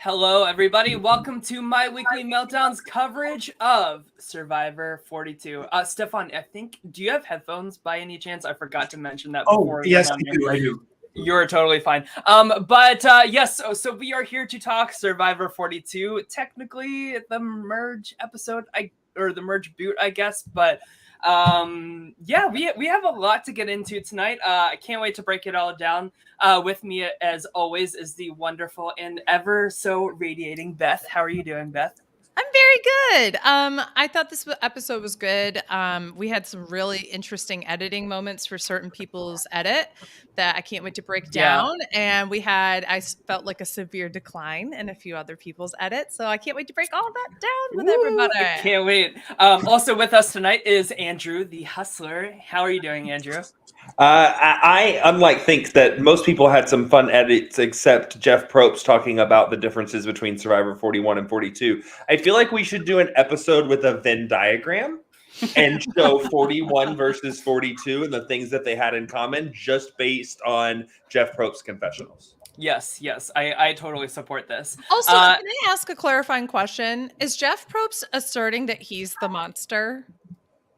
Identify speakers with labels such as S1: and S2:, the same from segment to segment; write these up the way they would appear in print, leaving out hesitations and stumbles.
S1: Hello, everybody. Welcome to my weekly Meltdowns coverage of Survivor 42. Stefan, do you have headphones by any chance? I forgot to mention that before.
S2: Yes, I do.
S1: You're totally fine. Yes, so we are here to talk Survivor 42. Technically, the merge episode, or the merge boot, I guess. But we have a lot to get into tonight. I can't wait to break it all down. With me, as always, is the wonderful and ever so radiating Beth. How are you doing, Beth?
S3: I'm very good. I thought this episode was good. We had some really interesting editing moments for certain people's edit that I can't wait to break down. And I felt like a severe decline in a few other people's edits. So I can't wait to break all that down with everybody.
S1: I can't wait. Also with us tonight is Andrew, the hustler. How are you doing, Andrew?
S4: I unlike think that most people had some fun edits except Jeff Probst talking about the differences between Survivor 41 and 42. I feel like we should do an episode with a Venn diagram and show 41 versus 42 and the things that they had in common just based on Jeff Probst's confessionals.
S1: Yes, I totally support this.
S3: Also, can I ask a clarifying question? Is Jeff Probst asserting that he's the monster?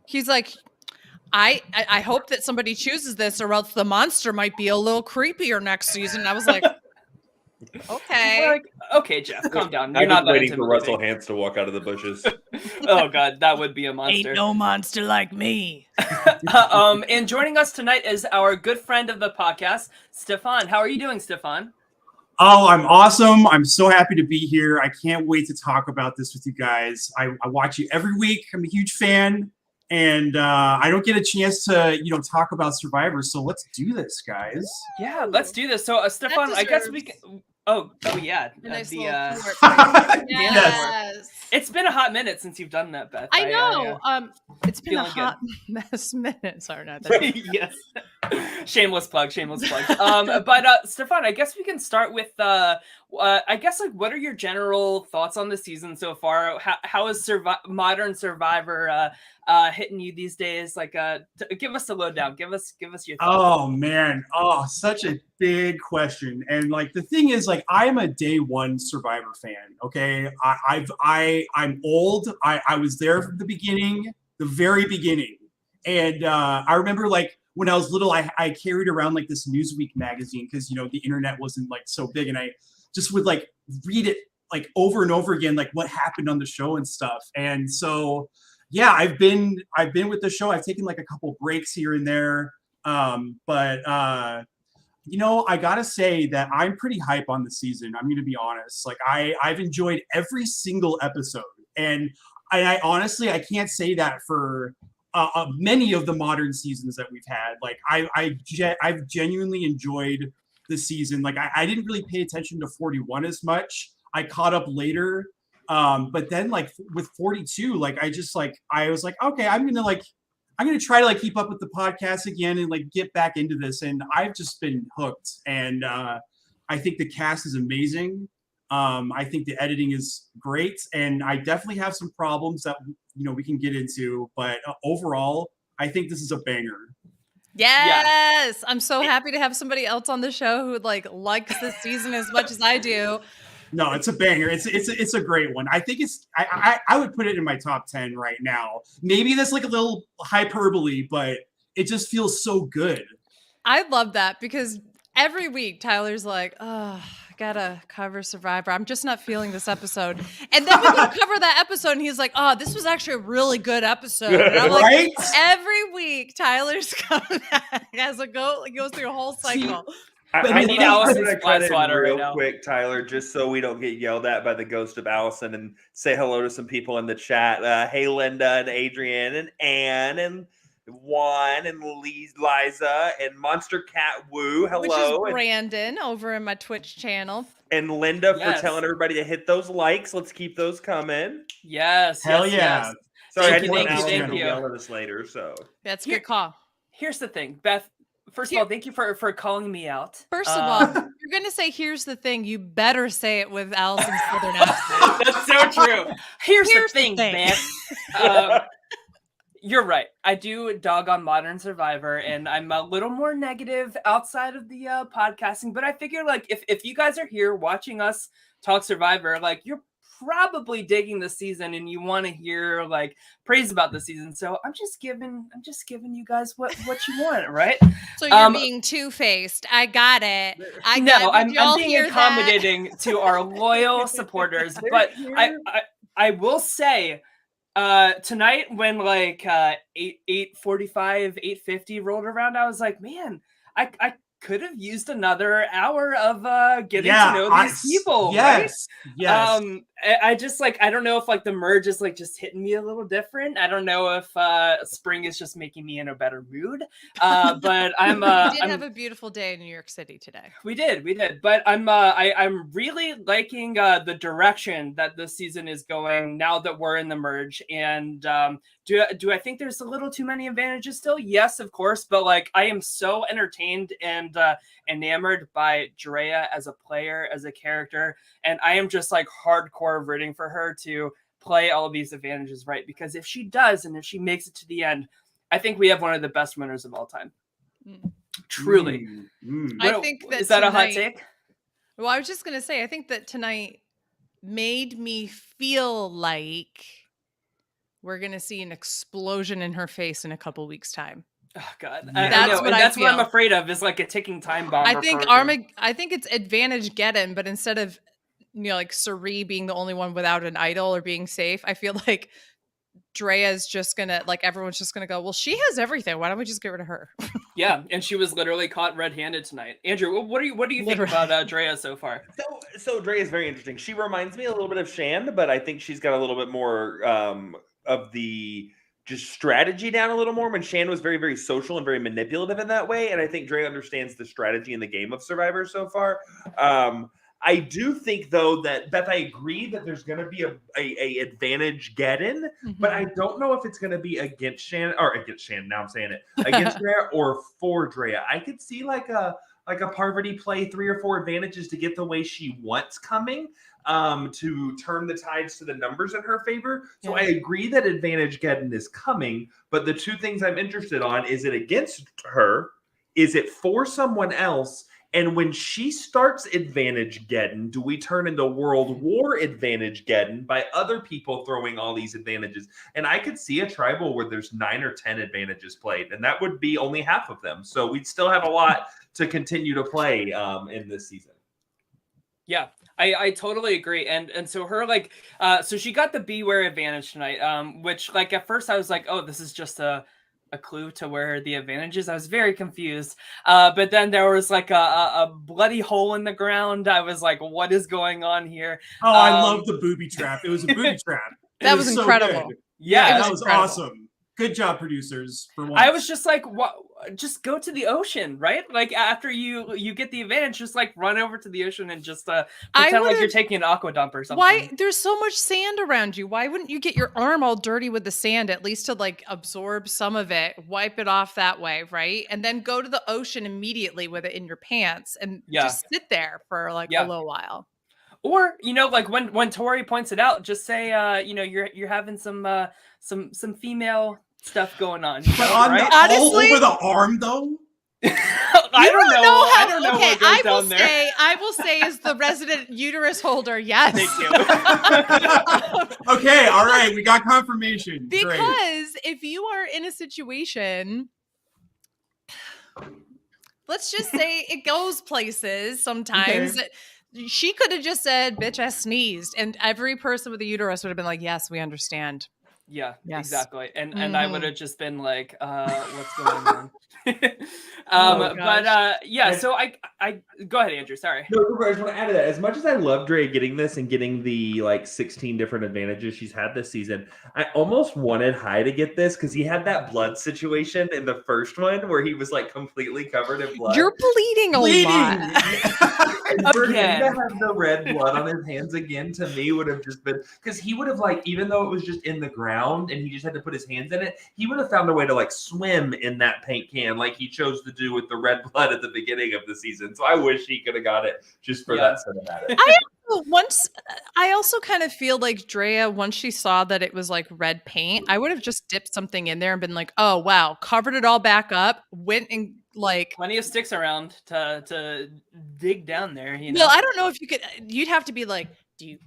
S3: He's like, I hope that somebody chooses this, or else the monster might be a little creepier next season. I was like, okay.
S1: Okay, Jeff, calm down.
S4: You're not waiting for Russell Hantz to walk out of the bushes.
S1: Oh God, that would be a monster.
S3: Ain't no monster like me.
S1: And joining us tonight is our good friend of the podcast, Stefan. How are you doing, Stefan?
S2: Oh, I'm awesome. I'm so happy to be here. I can't wait to talk about this with you guys. I watch you every week. I'm a huge fan. And I don't get a chance to, talk about Survivor. So let's do this, guys.
S1: Yeah, let's do this. So, Stefan, I guess we can. Oh yeah.
S3: Nice
S2: Yes.
S1: It's been a hot minute since you've done that, Beth.
S3: I know. It's been a hot minute. Sorry, not that.
S1: Yes. Shameless plug. But Stefan, I guess we can start with what are your general thoughts on the season so far? How is modern Survivor hitting you these days? Like, give us a lowdown. Give us your thoughts.
S2: Oh man. Oh, such a big question. And like the thing is, like, I'm a day one Survivor fan. Okay. I'm old. I was there from the beginning, the very beginning. And I remember like when I was little, I carried around like this Newsweek magazine because the internet wasn't like so big, and I just would like read it like over and over again, like what happened on the show and stuff. And so yeah, I've been with the show. I've taken like a couple breaks here and there. But I gotta say that I'm pretty hype on the season. I'm gonna be honest. Like I've enjoyed every single episode, and I honestly I can't say that for many of the modern seasons that we've had. Like I've genuinely enjoyed the season. Like I didn't really pay attention to 41 as much. I caught up later. But then like with 42, like I was like, okay, I'm gonna try to like keep up with the podcast again and like get back into this. And I've just been hooked. And I think the cast is amazing. I think the editing is great, and I definitely have some problems that we can get into. But overall, I think this is a banger.
S3: Yes, yeah. I'm so happy to have somebody else on the show who likes this season as much as I do.
S2: No, it's a banger. It's a great one. I think I would put it in my top 10 right now. Maybe that's like a little hyperbole, but it just feels so good.
S3: I love that because every week Tyler's like, oh, I gotta cover Survivor. I'm just not feeling this episode. And then we go cover that episode and he's like, oh, this was actually a really good episode. And I'm like,
S2: right?
S3: Every week Tyler's coming back as it goes through a whole cycle.
S4: I need Allison's fly swatter real quick, Tyler, just so we don't get yelled at by the ghost of Allison, and say hello to some people in the chat. Hey, Linda and Adrian and Ann and Juan and Liza and Monster Cat Woo. Hello.
S3: Which is Brandon over in my Twitch channel.
S4: And Linda for telling everybody to hit those likes. Let's keep those coming.
S1: Yes.
S2: Hell yeah.
S4: Yes. Sorry, I didn't want
S1: Allison to
S4: yell at us later. So
S3: that's a good call.
S1: Here's the thing, Beth. First of all, thank you for calling me out.
S3: First of all, you're going to say, here's the thing. You better say it with Allison's Southern accent.
S1: That's so true. Here's the thing, Beth. You're right. I do dog on Modern Survivor, and I'm a little more negative outside of the podcasting. But I figure, like, if you guys are here watching us talk Survivor, like, you're probably digging the season, and you want to hear like praise about the season. So I'm just giving you guys what you want, right?
S3: So you're being two-faced. I got it.
S1: I'm being accommodating to our loyal supporters. But I will say. Tonight when like 8:45, 8:50 rolled around, I was like, man, I could have used another hour of getting to know these people.
S2: Yes.
S1: Right?
S2: Yes.
S1: I just like, I don't know if like the merge is like just hitting me a little different. I don't know if spring is just making me in a better mood. But I'm
S3: we did have a beautiful day in New York City today.
S1: We did. But I'm really liking the direction that this season is going now that we're in the merge. And do I think there's a little too many advantages still? Yes, of course. But like, I am so entertained and enamored by Drea as a player, as a character, and I am just like hardcore rooting for her to play all of these advantages right, because if she does, and if she makes it to the end, I think we have one of the best winners of all time. Truly.
S3: I think that
S1: is that a hot take?
S3: Well, I was just gonna say, I think that tonight made me feel like we're gonna see an explosion in her face in a couple weeks' time.
S1: Oh God,
S3: that's
S1: what I'm afraid of, is like a ticking time bomb.
S3: I think I think it's advantage Geddon, but instead of like Suri being the only one without an idol or being safe, I feel like Drea's just gonna, like, everyone's just gonna go, well, she has everything. Why don't we just get rid of her?
S1: Yeah, and she was literally caught red-handed tonight. Andrew, what do you think about Drea so far?
S4: So Drea is very interesting. She reminds me a little bit of Shan, but I think she's got a little bit more of the just strategy down a little more, when Shan was very, very social and very manipulative in that way. And I think Drea understands the strategy in the game of Survivor so far. I do think, though, that Beth, I agree that there's going to be a advantage Geddon, but I don't know if it's going to be against Shan. Now I'm saying it against Drea or for Drea. I could see like a Parvati play 3 or 4 advantages to get the way she wants coming, to turn the tides to the numbers in her favor. So I agree that advantage Geddon is coming, but the two things I'm interested on: is it against her? Is it for someone else? And when she starts advantage Geddon, do we turn into World War advantage Geddon by other people throwing all these advantages? And I could see a tribal where there's 9 or 10 advantages played, and that would be only half of them. So we'd still have a lot to continue to play in this season.
S1: Yeah, I totally agree. And so her, like, so she got the beware advantage tonight, which, like, at first I was like, oh, this is just a clue to where the advantage is. I was very confused. But then there was like a bloody hole in the ground. I was like, what is going on here?
S2: Oh, I love the booby trap. It was a booby trap.
S3: That was incredible.
S2: So
S1: yeah,
S2: that was awesome. Good job, producers. For once.
S1: I was just like, what? Just go to the ocean, right? Like, after you get the advantage, just like run over to the ocean and just pretend like you're taking an aqua dump or something.
S3: Why? There's so much sand around you. Why wouldn't you get your arm all dirty with the sand, at least to like absorb some of it, wipe it off that way, right? And then go to the ocean immediately with it in your pants and just sit there for like a little while.
S1: Or, like when Tori points it out, just say, you're having some female stuff going on.
S2: But right? All over the arm, though?
S1: I don't know. I don't know
S3: okay,
S1: what goes down there.
S3: I will say, as the resident uterus holder, yes.
S1: Thank you.
S2: Okay, all right. We got confirmation.
S3: Because if you are in a situation, let's just say it goes places sometimes. Okay. She could have just said, bitch, I sneezed. And every person with a uterus would have been like, yes, we understand.
S1: Yeah, exactly. And I would have just been like, what's going on? So I go ahead, Andrew. Sorry.
S4: No, I just want to add to that. As much as I love Drea getting this and getting the like 16 different advantages she's had this season, I almost wanted Hai to get this because he had that blood situation in the first one where he was like completely covered in blood.
S3: You're bleeding a lot.
S4: And for him to have the red blood on his hands again, to me, would have just been, because he would have, like, even though it was just in the ground and he just had to put his hands in it, he would have found a way to like swim in that paint can like he chose to do with the red blood at the beginning of the season. So I wish he could have got it just for that cinematic.
S3: I I also kind of feel like Drea, once she saw that it was like red paint, I would have just dipped something in there and been like, oh wow, covered it all back up, went and like
S1: plenty of sticks around to dig down there, you know.
S3: Well, I don't know if you'd have to be like, do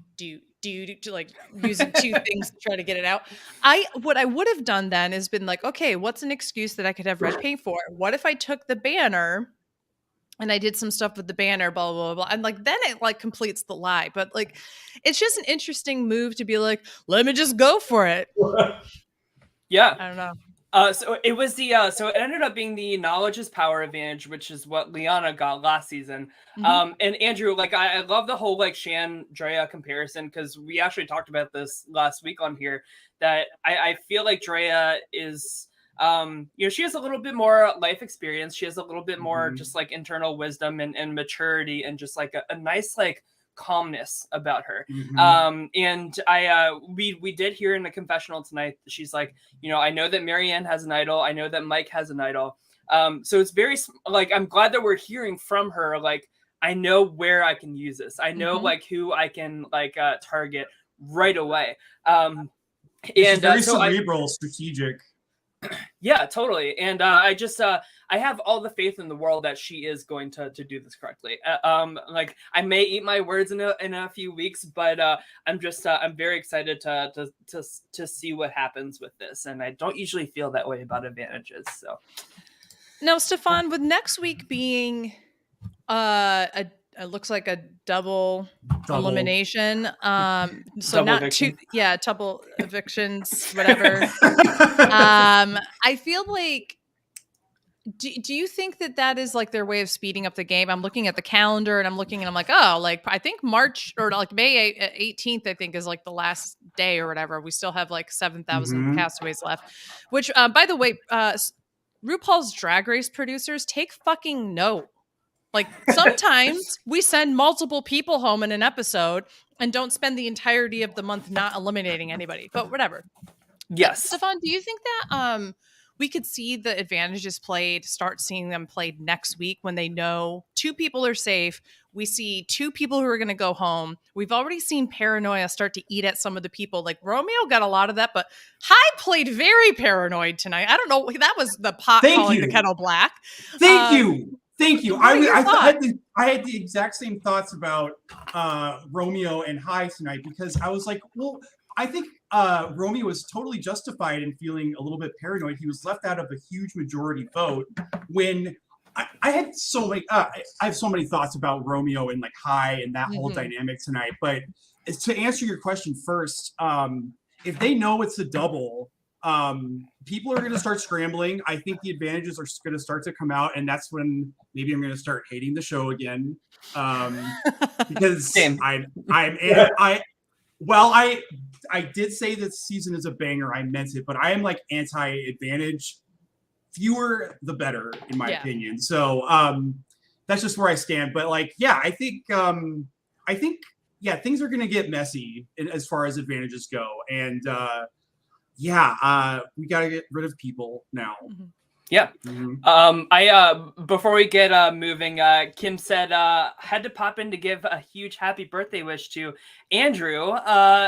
S3: like using two things to try to get it out. What I would have done then is been like, okay, what's an excuse that I could have red paint for? What if I took the banner and I did some stuff with the banner, blah, blah, blah, blah. And like, then it like completes the lie. But like, it's just an interesting move to be like, let me just go for it.
S1: Yeah.
S3: I don't know.
S1: So it was so it ended up being the knowledge is power advantage, which is what Liana got last season.
S3: Mhm.
S1: And Andrew, like I love the whole like Shan Drea comparison, because we actually talked about this last week on here, that I feel like Drea is she has a little bit more life experience. She has a little bit more just like internal wisdom and maturity, and just like a nice like calmness about her. And we did hear in the confessional tonight, she's like, I know that Marianne has an idol, I know that Mike has an idol, so it's very like, I'm glad that we're hearing from her, like, I know where I can use this, I know like who I can like target right away.
S2: She's very cerebral, strategic.
S1: Yeah, totally. And I have all the faith in the world that she is going to do this correctly. Like, I may eat my words in a few weeks, but I'm very excited to see what happens with this. And I don't usually feel that way about advantages. So
S3: now, Stefan, with next week being it looks like a double elimination. So
S1: double
S3: not
S1: eviction.
S3: Double evictions, whatever. I feel like, do you think that is like their way of speeding up the game? I'm looking at the calendar and I'm like, oh, like I think March or like May 18th, I think is like the last day or whatever. We still have like 7,000 castaways left, which by the way, RuPaul's Drag Race producers, take fucking note. Like, sometimes we send multiple people home in an episode and don't spend the entirety of the month not eliminating anybody, but whatever.
S1: Yes.
S3: Stefan, do you think that we could see the advantages start seeing them played next week when they know 2 people are safe? We see 2 people who are going to go home. We've already seen paranoia start to eat at some of the people. Like, Romeo got a lot of that, but Hai played very paranoid tonight. I don't know. That was the pot calling the kettle black.
S2: Thank you. I had the exact same thoughts about Romeo and Hai tonight, because I was like, well, I think Romeo was totally justified in feeling a little bit paranoid. He was left out of a huge majority vote when I had so many. I have so many thoughts about Romeo and like Hai and that whole dynamic tonight. But to answer your question first, if they know it's a double, people are going to start scrambling. I think the advantages are going to start to come out, and that's when maybe I'm going to start hating the show again, because I did say this season is a banger. I meant it, but I am like anti-advantage. Fewer the better, in my opinion. So that's just where I stand. But like, I think things are going to get messy as far as advantages go, and we got to get rid of people now.
S1: Yeah. I before we get moving, Kim said had to pop in to give a huge happy birthday wish to Andrew.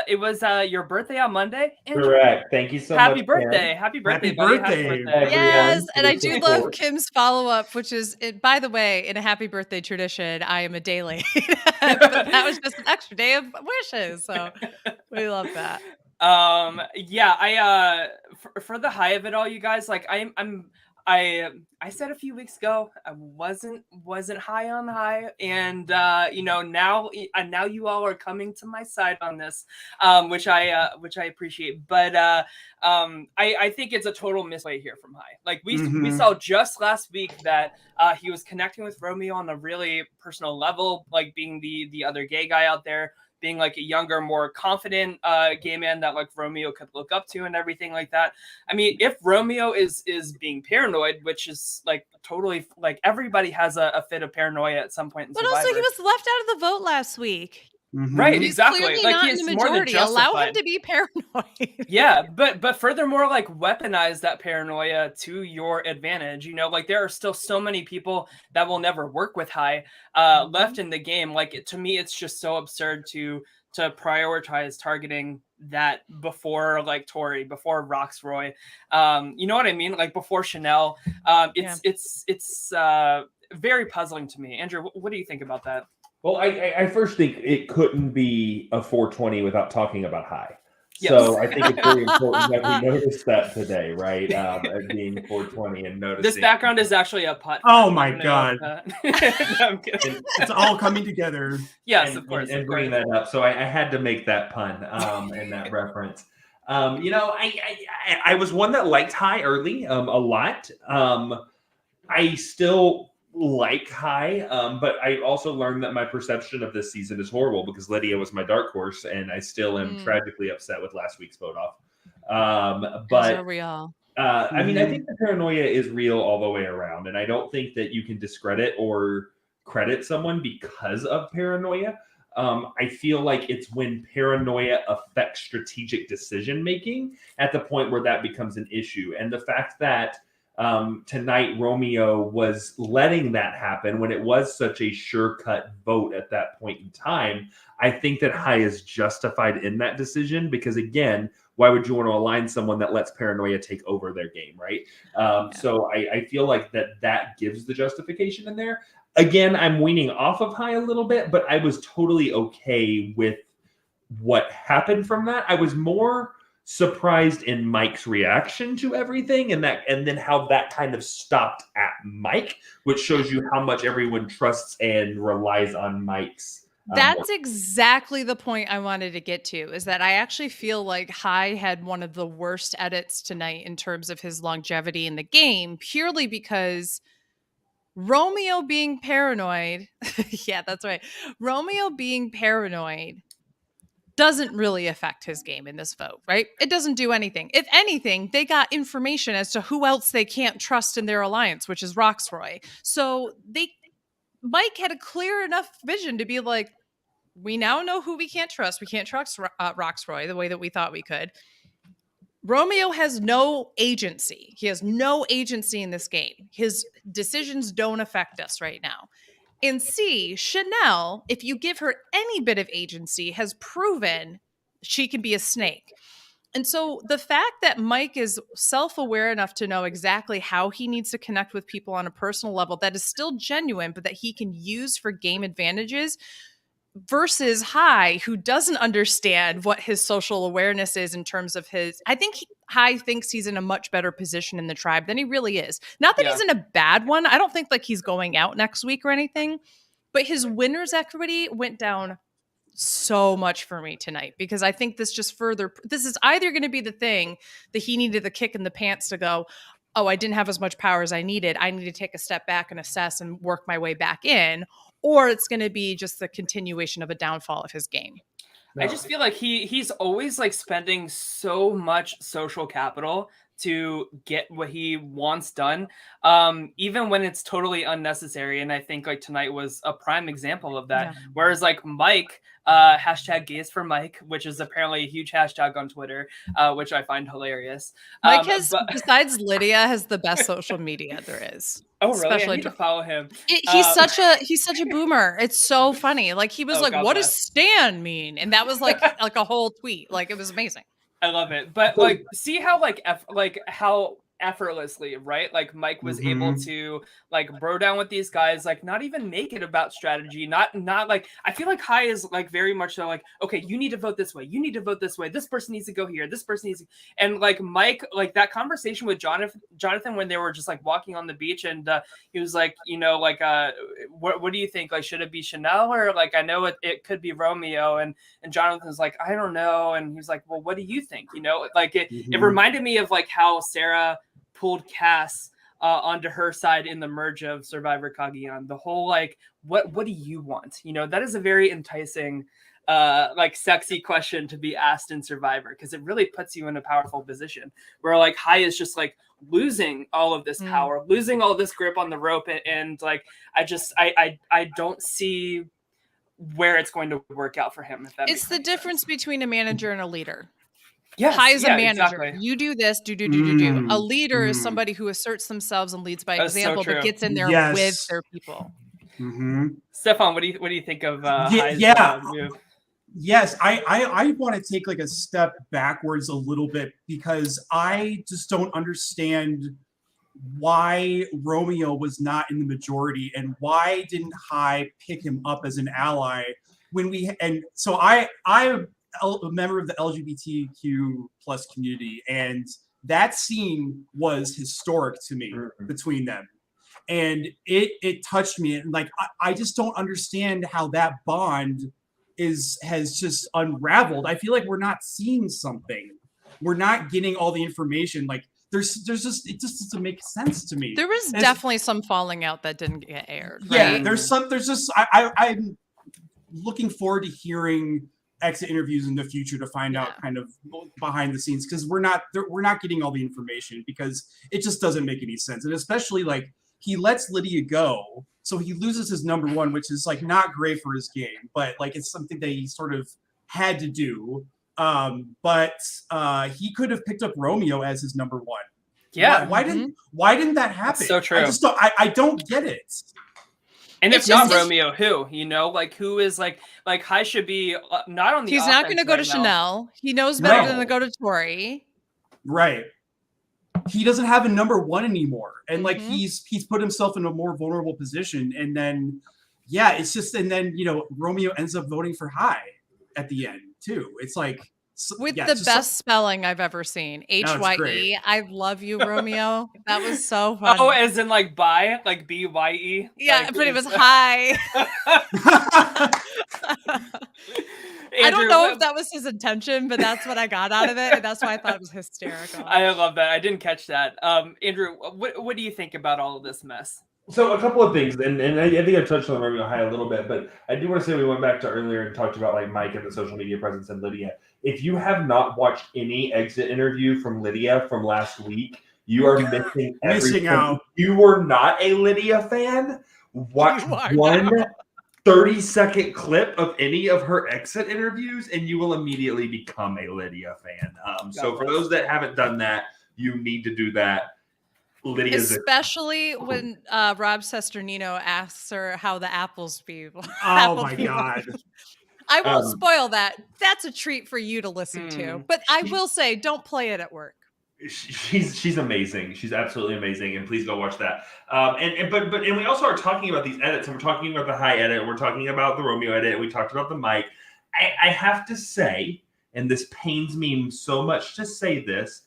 S1: It was your birthday on Monday, Andrew?
S4: Correct. Thank you so
S1: happy
S4: much.
S1: Birthday. Happy birthday, buddy. Happy birthday.
S3: Yes, and I do love Kim's follow-up, which is, by the way, in a happy birthday tradition, I am a day late. But that was just an extra day of wishes, so we love that.
S1: For the high of it all, you guys, like I said a few weeks ago, I wasn't high on Hai, and now you all are coming to my side on this, which I appreciate. But I think it's a total misplay here from Hai. Like we saw just last week that he was connecting with Romeo on a really personal level, like being the other gay guy out there, being like a younger, more confident gay man that like Romeo could look up to and everything like that. I mean, if Romeo is being paranoid, which is like totally like everybody has a fit of paranoia at some point in Survivor.
S3: But also he was left out of the vote last week.
S1: Right,
S3: He's
S1: exactly.
S3: clearly
S1: Like
S3: not
S1: he
S3: in
S1: is
S3: the
S1: more than
S3: majority. Allow him
S1: justified.
S3: to be paranoid.
S1: Yeah, but furthermore, like weaponize that paranoia to your advantage. You know, like there are still so many people that will never work with High left in the game. Like to me, it's just so absurd to prioritize targeting that before like Tori, before Roxroy. You know what I mean? Like before Chanel. It's very puzzling to me. Andrew, what do you think about that?
S4: Well, I first think it couldn't be a 420 without talking about High.
S1: Yes.
S4: So I think it's very important that we notice that today, right? It being 420 and noticing.
S1: This background is actually a putt.
S2: Oh my God.
S1: No, I'm kidding.
S2: It's all coming together.
S1: Yes, of course.
S4: And bringing that up. So I had to make that pun and that reference. You know, I was one that liked High early a lot. I still like High, but I also learned that my perception of this season is horrible because Lydia was my dark horse, and I still am tragically upset with last week's vote off. But
S3: are we all?
S4: I mean, I think the paranoia is real all the way around, and I don't think that you can discredit or credit someone because of paranoia. I feel like it's when paranoia affects strategic decision making at the point where that becomes an issue, and the fact that tonight Romeo was letting that happen when it was such a sure-cut vote at that point in time, I think that High is justified in that decision because, again, why would you want to align someone that lets paranoia take over their game, right? So I feel like that gives the justification in there. Again, I'm weaning off of High a little bit, but I was totally okay with what happened from that. I was more surprised in Mike's reaction to everything and then how that kind of stopped at Mike, which shows you how much everyone trusts and relies on Mike's.
S3: That's exactly the point I wanted to get to, is that I actually feel like High had one of the worst edits tonight in terms of his longevity in the game, purely because Romeo being paranoid. Yeah, that's right. Romeo being paranoid doesn't really affect his game in this vote, right? It doesn't do anything. If anything, they got information as to who else they can't trust in their alliance, which is Roxroy. So Mike had a clear enough vision to be like, we now know who we can't trust. We can't trust Roxroy the way that we thought we could. Romeo has no agency. He has no agency in this game. His decisions don't affect us right now. And C, Chanel, if you give her any bit of agency, has proven she can be a snake. And so the fact that Mike is self-aware enough to know exactly how he needs to connect with people on a personal level that is still genuine, but that he can use for game advantages, versus High, who doesn't understand what his social awareness is in terms of his. I think High thinks he's in a much better position in the tribe than he really is. Not that he's in a bad one. I don't think like he's going out next week or anything, but his winner's equity went down so much for me tonight because I think this is either going to be the thing that he needed the kick in the pants to go, oh, I didn't have as much power as I needed. I need to take a step back and assess and work my way back in. Or it's going to be just the continuation of a downfall of his game.
S1: I just feel like he's always like spending so much social capital to get what he wants done, even when it's totally unnecessary. And I think like tonight was a prime example of that. Yeah. Whereas like Mike, hashtag gays for Mike, which is apparently a huge hashtag on Twitter, which I find hilarious.
S3: Mike besides Lydia, has the best social media there is.
S1: Oh, really? Especially I need to follow him.
S3: He's such a boomer. It's so funny. Like he was like, "What does Stan mean?" And that was like a whole tweet. Like it was amazing.
S1: I love it. But like, see how how effortlessly, right? Like Mike was able to like bro down with these guys, like not even make it about strategy. Not like, I feel like High is like very much so like, okay, you need to vote this way. You need to vote this way. This person needs to go here. This person needs to... And like Mike, like that conversation with Jonathan when they were just like walking on the beach and he was like, you know, like, what do you think? Like, should it be Chanel or like, I know it could be Romeo. And Jonathan's like, I don't know. And he's like, well, what do you think? You know, like it reminded me of like how Sarah pulled Cass onto her side in the merge of Survivor Cagayan. The whole like, what do you want? You know, that is a very enticing, like sexy question to be asked in Survivor because it really puts you in a powerful position where like High is just like losing all of this power, losing all this grip on the rope, and like I don't see where it's going to work out for him. If that
S3: It's the difference between a manager and a leader.
S1: Yes,
S3: High is a manager.
S1: Exactly.
S3: You do this, do. A leader is somebody who asserts themselves and leads by
S1: That's so
S3: example,
S1: true.
S3: but gets in there with their people.
S1: Stefan, what do you think of High's move?
S2: Yes, I want to take like a step backwards a little bit because I just don't understand why Romeo was not in the majority and why didn't High pick him up as an ally when so I'm a member of the LGBTQ plus community, and that scene was historic to me between them. And it touched me, and like I just don't understand how that bond has just unraveled. I feel like we're not seeing something. We're not getting all the information. Like there's just it just doesn't make sense to me.
S3: There was definitely some falling out that didn't get aired.
S2: Yeah,
S3: right?
S2: there's just I'm looking forward to hearing exit interviews in the future to find out kind of behind the scenes, because we're not getting all the information because it just doesn't make any sense. And especially like he lets Lydia go, so he loses his number one, which is like not great for his game, but like it's something that he sort of had to do. But he could have picked up Romeo as his number one.
S1: Yeah.
S2: Why didn't that happen?
S1: That's so true.
S2: I don't get it.
S1: And if not Romeo, who? Like who is like High should be not on the.
S3: He's not going to go to Chanel. He knows better than to go to Tori.
S2: Right. He doesn't have a number one anymore, and like he's put himself in a more vulnerable position. And then, it's just, and then Romeo ends up voting for High at the end too. It's like
S3: with the best spelling I've ever seen. HYE. I love you, Romeo. That was so fun.
S1: Oh, as in like by, like BYE.
S3: Yeah,
S1: like,
S3: but it was High.
S1: Andrew,
S3: I don't know if that was his intention, but that's what I got out of it, and that's why I thought it was hysterical.
S1: I love that. I didn't catch that. Andrew, what do you think about all of this mess?
S4: So a couple of things, and I think I touched on Romeo High a little bit, but I do want to say we went back to earlier and talked about like Mike and the social media presence and Lydia. If you have not watched any exit interview from Lydia from last week, you are missing out. You were not a Lydia fan. Watch one 30-second clip of any of her exit interviews, and you will immediately become a Lydia fan. So for those that haven't done that, you need to do that. Lydia's
S3: especially when Rob Sesternino asks her how the apples be.
S2: Oh my God.
S3: I won't spoil that. That's a treat for you to listen to. But I will say, don't play it at work.
S4: She's amazing. She's absolutely amazing, and please go watch that. But we also are talking about these edits, and we're talking about the High edit, and we're talking about the Romeo edit, and we talked about the Mike. I have to say, and this pains me so much to say this,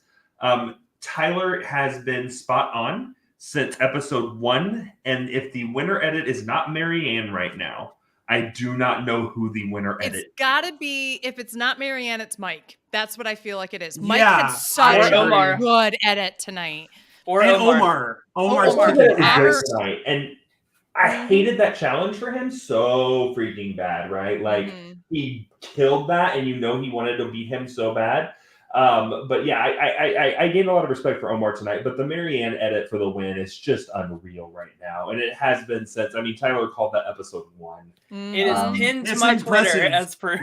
S4: Tyler has been spot on since episode 1, and if the winner edit is not Marianne right now, I do not know who the winner edit is.
S3: It's got to be, if it's not Marianne, it's Mike. That's what I feel like it is. Mike had such a good edit tonight.
S2: Omar. Omar's
S4: tonight. And I hated that challenge for him so freaking bad, right? Like, he killed that, and he wanted to beat him so bad. But yeah, I gained a lot of respect for Omar tonight, but the Marianne edit for the win is just unreal right now. And it has been since, Tyler called that episode 1.
S1: It is pinned to my Twitter as proof.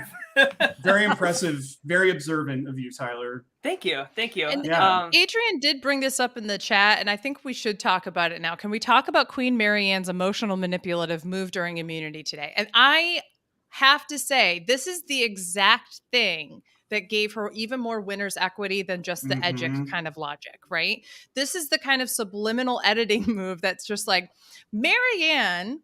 S2: Very impressive, very observant of you, Tyler.
S1: Thank you.
S3: And Adrian did bring this up in the chat, and I think we should talk about it now. Can we talk about Queen Marianne's emotional manipulative move during immunity today? And I have to say, this is the exact thing that gave her even more winner's equity than just the Edgic kind of logic, right? This is the kind of subliminal editing move that's just like, Marianne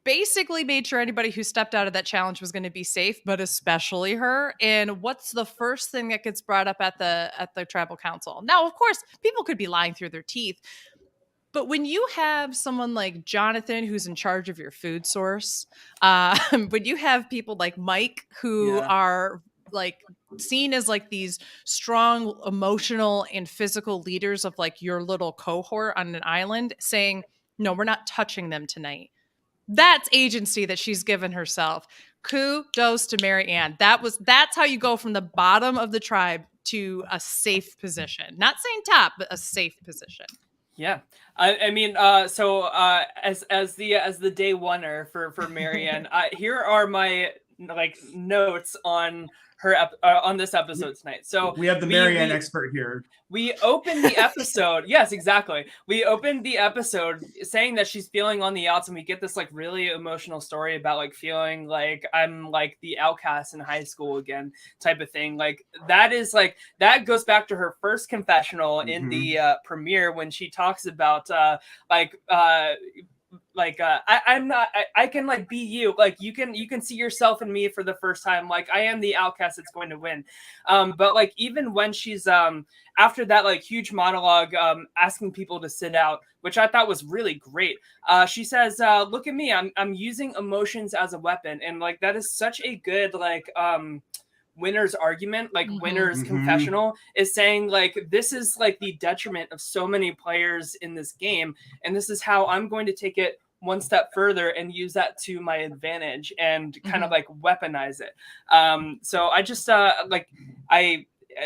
S3: basically made sure anybody who stepped out of that challenge was going to be safe, but especially her. And what's the first thing that gets brought up at the tribal council? Now, of course, people could be lying through their teeth, but when you have someone like Jonathan who's in charge of your food source, when you have people like Mike who are like seen as like these strong emotional and physical leaders of like your little cohort on an island saying, no, we're not touching them tonight. That's agency that she's given herself. Kudos to Marianne. That's how you go from the bottom of the tribe to a safe position. Not saying top, but a safe position.
S1: Yeah, I mean, so as the day oneer for Marianne, here are my like notes on her on this episode tonight. So
S2: We have the Marianne expert here.
S1: We opened the episode. Yes, exactly. We opened the episode saying that she's feeling on the outs, and we get this like really emotional story about like feeling like I'm like the outcast in high school again, type of thing. Like that is like that goes back to her first confessional in the premiere when she talks about I'm not I can like be you, like you can see yourself in me for the first time, like I am the outcast that's going to win. But like even when she's after that like huge monologue asking people to sit out, which I thought was really great, she says look at me, I'm using emotions as a weapon, and like that is such a good like winner's argument, like winner's confessional, is saying like this is like the detriment of so many players in this game, and this is how I'm going to take it one step further and use that to my advantage and kind of like weaponize it. So I just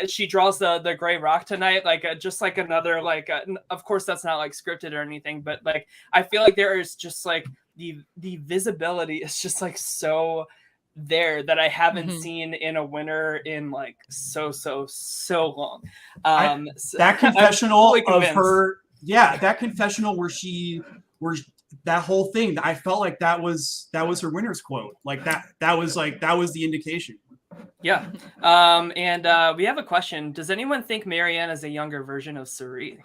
S1: she draws the gray rock tonight, like just like another like of course that's not like scripted or anything, but like I feel like there is just like the visibility is just like so there that I haven't seen in a winner in like so long.
S2: That confessional of her, that confessional where that whole thing, I felt like that was her winner's quote. Like that was the indication.
S1: Yeah. And we have a question. Does anyone think Marianne is a younger version of Suri?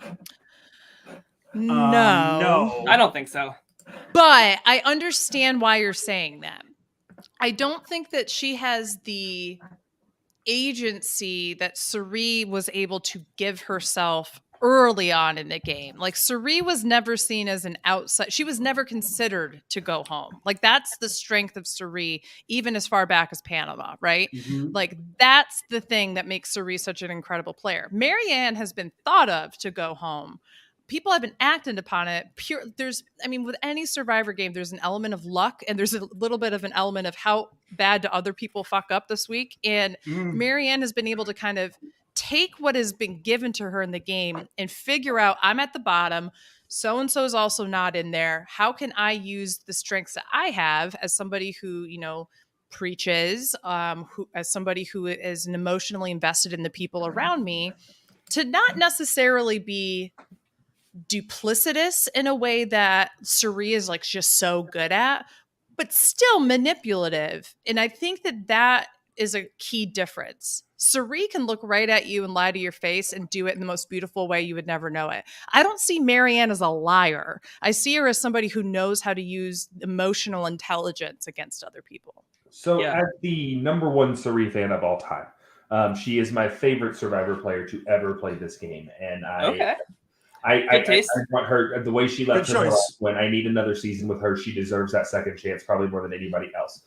S3: No.
S1: I don't think so.
S3: But I understand why you're saying that. I don't think that she has the agency that Suri was able to give herself early on in the game. Like Suri was never seen as an outside. She was never considered to go home. Like that's the strength of Suri, even as far back as Panama, right? Like that's the thing that makes Suri such an incredible player. Marianne has been thought of to go home. People have been acting upon it. With any Survivor game, there's an element of luck and there's a little bit of an element of how bad do other people fuck up this week. And Marianne has been able to kind of take what has been given to her in the game and figure out, I'm at the bottom. So-and-so is also not in there. How can I use the strengths that I have as somebody who, preaches, as somebody who is emotionally invested in the people around me, to not necessarily be duplicitous in a way that Suri is like just so good at, but still manipulative. And I think that is a key difference. Suri can look right at you and lie to your face and do it in the most beautiful way you would never know it. I don't see Marianne as a liar. I see her as somebody who knows how to use emotional intelligence against other people.
S4: So as the number one Suri fan of all time, she is my favorite Survivor player to ever play this game. And I want her, the way she left her life, when I need another season with her, she deserves that second chance probably more than anybody else.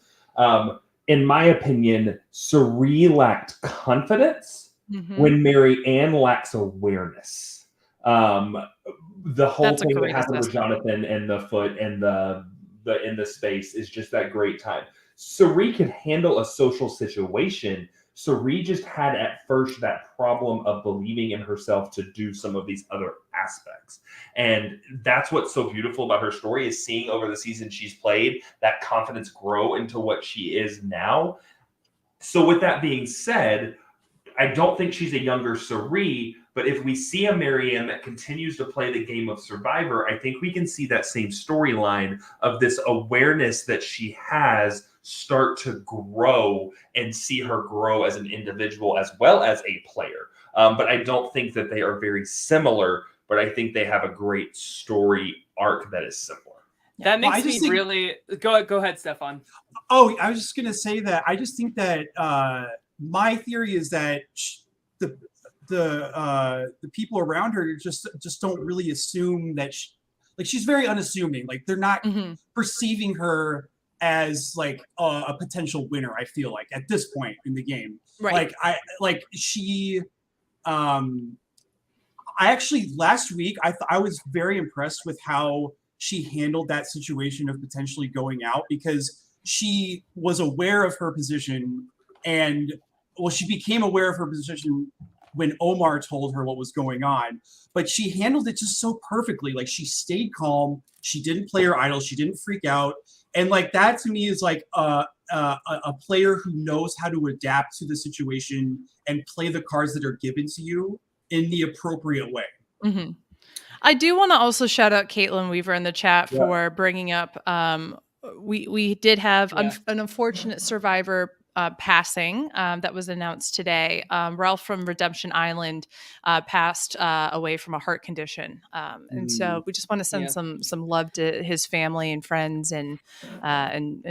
S4: In my opinion, Suri lacked confidence when Marianne lacks awareness. The whole thing that happened with Jonathan and the foot and the in the space is just that great time. Suri can handle a social situation. Suri just had at first that problem of believing in herself to do some of these other aspects. And that's what's so beautiful about her story, is seeing over the season she's played that confidence grow into what she is now. So with that being said, I don't think she's a younger Suri, but if we see a Marianne that continues to play the game of Survivor, I think we can see that same storyline of this awareness that she has start to grow and see her grow as an individual as well as a player. But I don't think that they are very similar, but I think they have a great story arc that is similar.
S1: That makes me really... Go ahead, Stefan.
S2: Oh, I was just going to say that I just think that my theory is that the people around her just don't really assume that she's very unassuming. Like they're not perceiving her as like a potential winner. I feel like at this point in the game, right? I actually last week I was very impressed with how she handled that situation of potentially going out, because she was aware of her position, and she became aware of her position when Omar told her what was going on, but she handled it just so perfectly. Like she stayed calm. She didn't play her idol. She didn't freak out. And like that to me is like a player who knows how to adapt to the situation and play the cards that are given to you in the appropriate way.
S3: Mm-hmm. I do want to also shout out Caitlin Weaver in the chat for bringing up. We did have an unfortunate survivor passing that was announced today. Ralph from Redemption Island passed away from a heart condition, and so we just want to send some love to his family and friends, and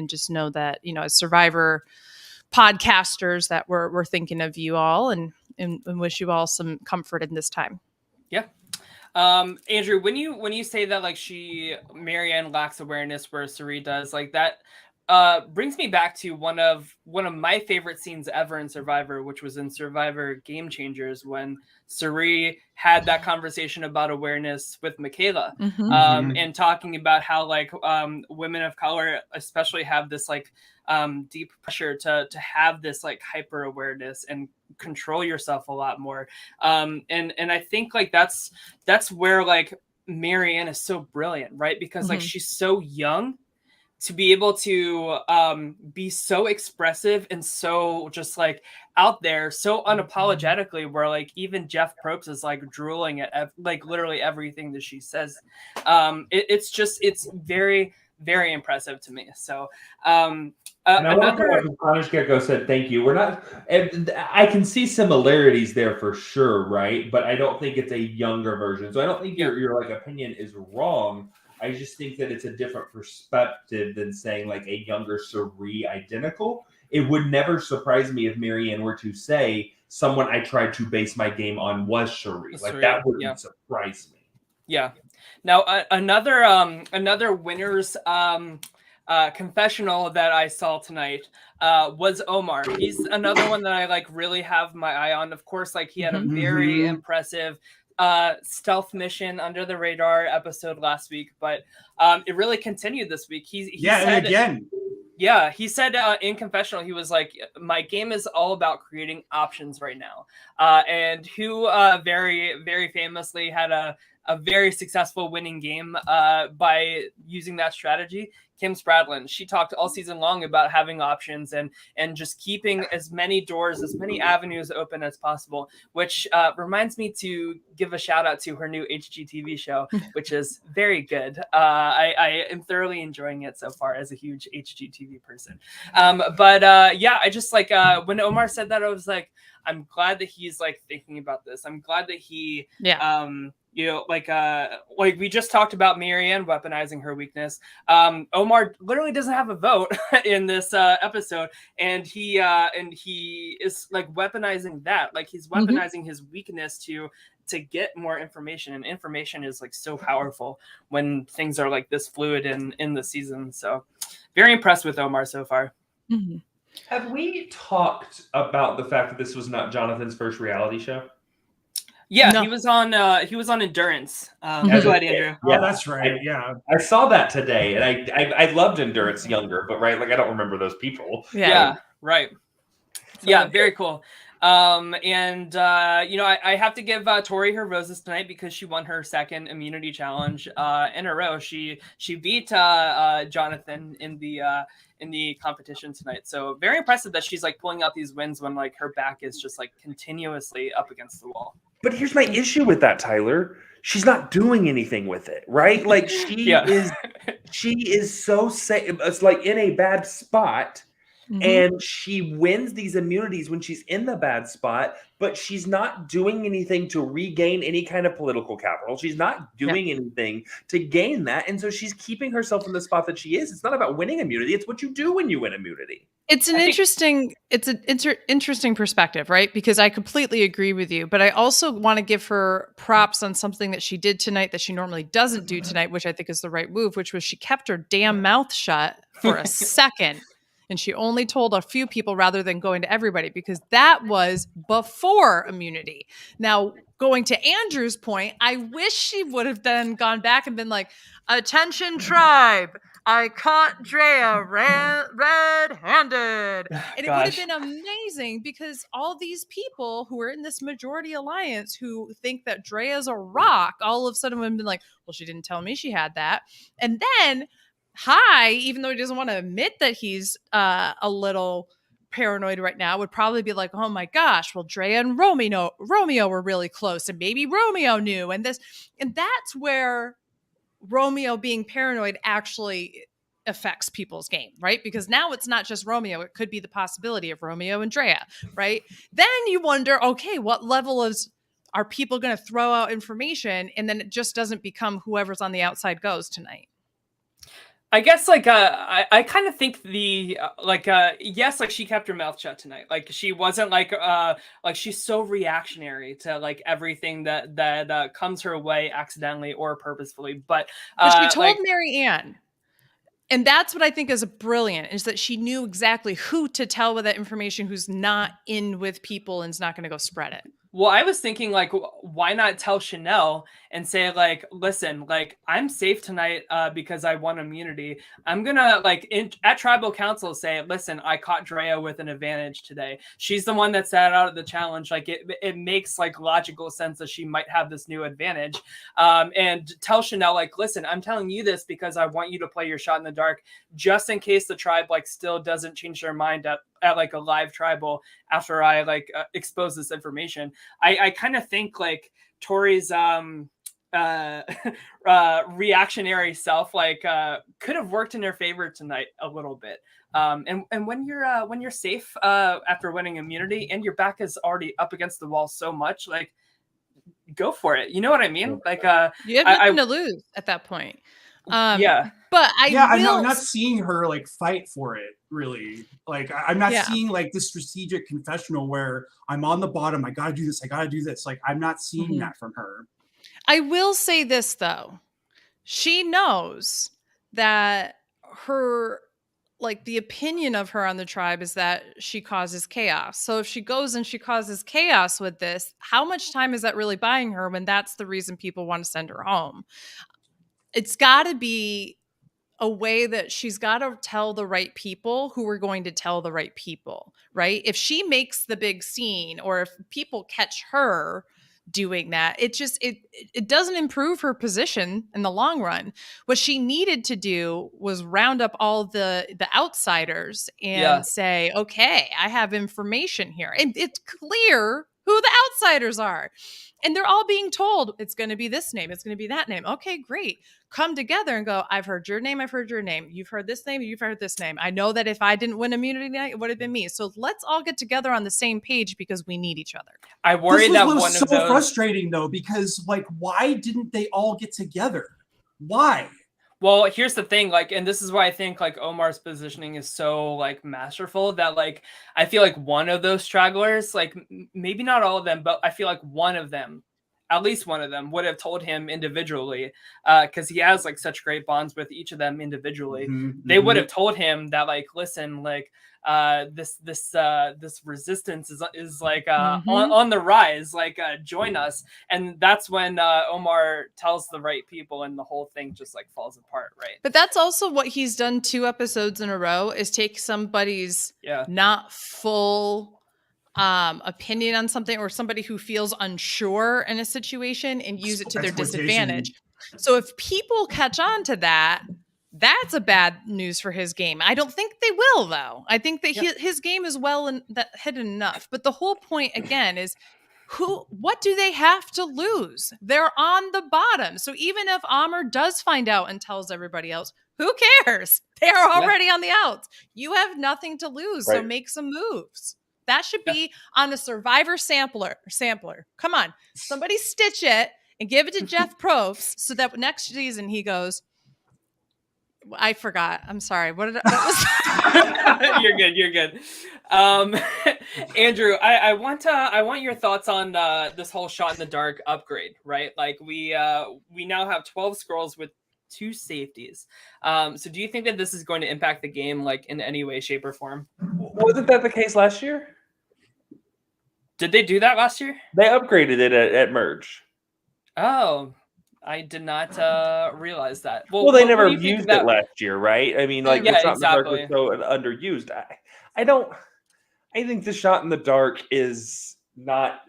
S3: just know that, you know, as Survivor podcasters, that we're thinking of you all, and wish you all some comfort in this time.
S1: Yeah. Andrew, when you say that like Marianne lacks awareness where Cirie does, like that brings me back to one of my favorite scenes ever in Survivor, which was in Survivor Game Changers, when Cirie had that conversation about awareness with Michaela, and talking about how like women of color especially have this like deep pressure to have this like hyper awareness and control yourself a lot more. And I think like that's where like Marianne is so brilliant, right? Because like she's so young to be able to be so expressive and so just like out there so unapologetically, where like even Jeff Probst is like drooling at like literally everything that she says. It's very, very impressive to me. So
S4: and I want to Connor Scarecrow said, thank you. We're not, I can see similarities there for sure, right? But I don't think it's a younger version. So I don't think your like opinion is wrong. I just think that it's a different perspective than saying like a younger Cirie identical. It would never surprise me if Marianne were to say someone I tried to base my game on was Cirie. Like that wouldn't surprise me.
S1: Yeah. Now another winner's confessional that I saw tonight was Omar. He's another one that I like really have my eye on. Of course, like he had a very impressive stealth mission under the radar episode last week, but it really continued this week. He said
S2: again.
S1: Yeah, he said in confessional, he was like, my game is all about creating options right now. And who very, very famously had a very successful winning game by using that strategy? Kim Spradlin. She talked all season long about having options and just keeping as many doors, as many avenues open as possible, which reminds me to give a shout out to her new HGTV show, which is very good. I am thoroughly enjoying it so far as a huge HGTV person. But I just like when Omar said that, I was like, I'm glad that he's like thinking about this. I'm glad that he, you know, like we just talked about Marianne weaponizing her weakness. Omar literally doesn't have a vote in this episode, and he is like weaponizing that. Like he's weaponizing his weakness to get more information, and information is like so powerful when things are like this fluid in the season. So very impressed with Omar so far.
S4: Have we talked about the fact that this was not Jonathan's first reality show?
S1: Yeah, no. He was on Endurance. Go ahead, Andrew.
S2: Yeah, that's right.
S4: I saw that today, and I loved Endurance younger, but right, like I don't remember those people.
S1: Yeah, right. So, yeah, very cool. And you know, I have to give Tori her roses tonight because she won her second immunity challenge in a row. She beat Jonathan in the competition tonight. So very impressive that she's like pulling out these wins when like her back is just like continuously up against the wall.
S4: But here's my issue with that, Tyler. She's not doing anything with it, right? Like she is so safe. It's like in a bad spot. And she wins these immunities when she's in the bad spot, but she's not doing anything to regain any kind of political capital. She's not doing anything to gain that. And so she's keeping herself in the spot that she is. It's not about winning immunity. It's what you do when you win immunity.
S3: It's an interesting perspective, right? Because I completely agree with you, but I also want to give her props on something that she did tonight that she normally doesn't do tonight, which I think is the right move, which was she kept her damn mouth shut for a second. And she only told a few people rather than going to everybody, because that was before immunity. Now, going to Andrew's point, I wish she would have then gone back and been like, attention tribe, I caught Drea red-handed. And it would have
S1: Gosh.
S3: been amazing because all these people who are in this majority alliance who think that Drea's a rock, all of a sudden would have been like, well, she didn't tell me she had that. And then Hai, even though he doesn't want to admit that he's a little paranoid right now, would probably be like, oh my gosh, well, Drea and Romeo were really close, and maybe Romeo knew, and that's where Romeo being paranoid actually affects people's game, right? Because now it's not just Romeo, it could be the possibility of Romeo and Drea, right? Then you wonder, okay, what level are people going to throw out information, and then it just doesn't become whoever's on the outside goes tonight.
S1: I guess like I kind of think yes, like she kept her mouth shut tonight. Like she wasn't like she's so reactionary to like everything that comes her way accidentally or purposefully. But
S3: she told Marianne, and that's what I think is brilliant, is that she knew exactly who to tell with that information, who's not in with people and is not going to go spread it.
S1: Well, I was thinking, like, why not tell Chanel and say, like, listen, like, I'm safe tonight because I won immunity. I'm gonna, like, at tribal council say, listen, I caught Drea with an advantage today. She's the one that sat out of the challenge. Like, it makes, like, logical sense that she might have this new advantage. And tell Chanel, like, listen, I'm telling you this because I want you to play your shot in the dark, just in case the tribe, like, still doesn't change their mind at like a live tribal after I like expose this information. I kind of think like Tori's reactionary self like could have worked in her favor tonight a little bit. And when you're safe after winning immunity and your back is already up against the wall so much, like go for it. You know what I mean? Like
S3: you have nothing to lose at that point.
S1: Yeah.
S3: But
S2: I'm not seeing her like fight for it really. Like I'm not seeing like this strategic confessional where I'm on the bottom. I gotta do this. Like I'm not seeing that from her.
S3: I will say this though. She knows that her, like the opinion of her on the tribe is that she causes chaos. So if she goes and she causes chaos with this, how much time is that really buying her when that's the reason people want to send her home? It's got to be a way that she's got to tell the right people who are going to tell the right people, right? If she makes the big scene or if people catch her doing that, it doesn't improve her position in the long run. What she needed to do was round up all the outsiders and say, okay, I have information here. And it's clear who the outsiders are. And they're all being told it's going to be this name. It's going to be that name. Okay, great. Come together and go, I've heard your name. I've heard your name. You've heard this name. You've heard this name. I know that if I didn't win immunity tonight, it would have been me. So let's all get together on the same page because we need each other.
S1: I worry that
S2: one so of those frustrating though, because like, why didn't they all get together? Why?
S1: Well, here's the thing, like, and this is why I think like Omar's positioning is so like masterful that like I feel like one of those stragglers, like maybe not all of them, but I feel like one of them, at least one of them, would have told him individually, because he has like such great bonds with each of them individually. They would have told him that like, listen, like this resistance is like on the rise, like join us. And that's when Omar tells the right people and the whole thing just like falls apart, right?
S3: But that's also what he's done 2 episodes in a row, is take somebody's not full opinion on something or somebody who feels unsure in a situation and use it to their disadvantage. So if people catch on to that, that's a bad news for his game. I don't think they will, though. I think that his game is hidden enough. But the whole point, again, is what do they have to lose? They're on the bottom. So even if Omar does find out and tells everybody else, who cares? They're already on the outs. You have nothing to lose, so make some moves. That should be on the Survivor sampler. Come on. Somebody stitch it and give it to Jeff Probst so that next season he goes, I forgot. I'm sorry. What was
S1: You're good. Andrew, I want your thoughts on this whole shot in the dark upgrade, right? Like we now have 12 scrolls with 2 safeties. So do you think that this is going to impact the game like in any way, shape, or form?
S4: Wasn't that the case last year?
S1: Did they do that last year?
S4: They upgraded it at Merge.
S1: Oh, I did not realize that.
S4: Well, they
S1: what
S4: never
S1: do you think
S4: used
S1: that-
S4: it last year, right? I mean, like,
S1: Yeah,
S4: the shot in the dark was
S1: exactly.
S4: so underused. I think the shot in the dark is not,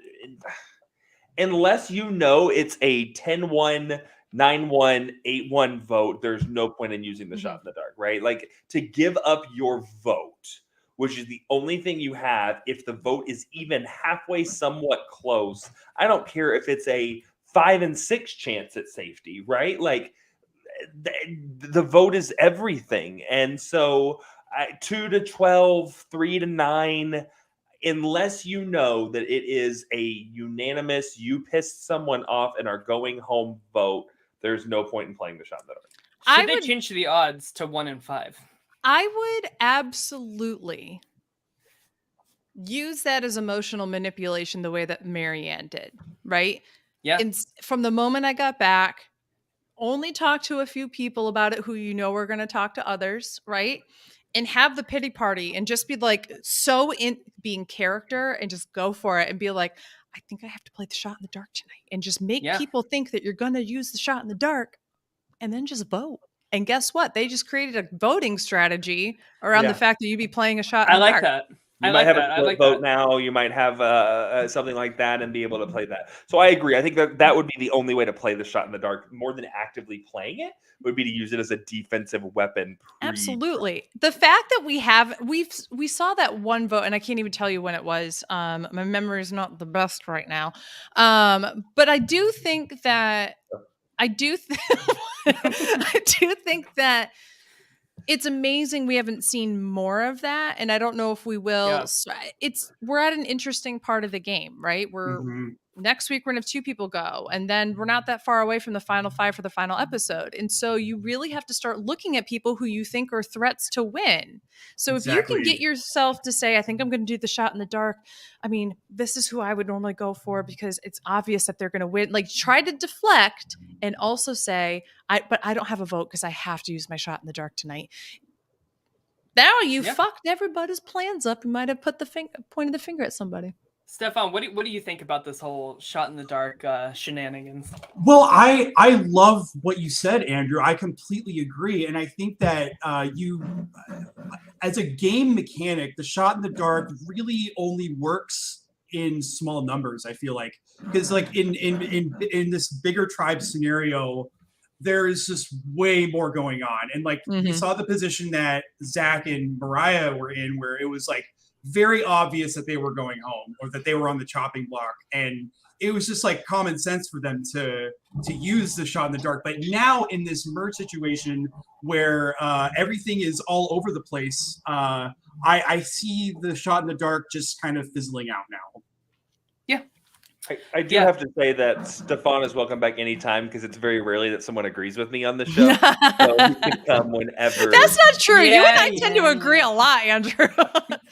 S4: unless you know it's a 10-1, 9-1, 8-1 vote, there's no point in using the shot in the dark, right? Like, to give up your vote, which is the only thing you have, if the vote is even halfway somewhat close, I don't care if it's a 5 and 6 chance at safety, right? Like, the vote is everything. And so 2 to 12, 3 to 9, unless you know that it is a unanimous, you pissed someone off and are going home vote, there's no point in playing the shot in the dark.
S1: Should they change the odds to 1 in 5?
S3: I would absolutely use that as emotional manipulation the way that Marianne did, right?
S1: Yeah.
S3: And from the moment I got back, only talk to a few people about it who you know are going to talk to others, right? And have the pity party and just be like so in being character and just go for it and be like, I think I have to play the shot in the dark tonight, and just make people think that you're going to use the shot in the dark, and then just vote. And guess what? They just created a voting strategy around the fact that you'd be playing a shot in the dark.
S1: That.
S4: You might have a split vote now. You might have something like that and be able to play that. So I agree. I think that would be the only way to play the shot in the dark, more than actively playing it, would be to use it as a defensive weapon.
S3: Absolutely. The fact that we saw that one vote, and I can't even tell you when it was. My memory is not the best right now. But I do think that I do think that it's amazing we haven't seen more of that, and I don't know if we will. Yeah. So we're at an interesting part of the game, right? Next week we're gonna have 2 people go, and then we're not that far away from the final 5 for the final episode, and so you really have to start looking at people who you think are threats to win. So if you can get yourself to say, I think I'm going to do the shot in the dark, I mean, this is who I would normally go for because it's obvious that they're going to win. Like, try to deflect and also say, but I don't have a vote because I have to use my shot in the dark tonight. Now you fucked everybody's plans up. You might have pointed the finger at somebody.
S1: Stefan, what do you think about this whole shot in the dark shenanigans?
S2: Well, I love what you said, Andrew. I completely agree, and I think that as a game mechanic, the shot in the dark really only works in small numbers. I feel like, because like in this bigger tribe scenario, there is just way more going on, and like we saw the position that Zach and Mariah were in, where it was like very obvious that they were going home or that they were on the chopping block, and it was just like common sense for them to use the shot in the dark. But now in this merge situation where everything is all over the place, I see the shot in the dark just kind of fizzling out now.
S4: I do have to say that Stefan is welcome back anytime, because it's very rarely that someone agrees with me on the show. So he can come whenever.
S3: That's not true. You and I tend to agree a lot, Andrew.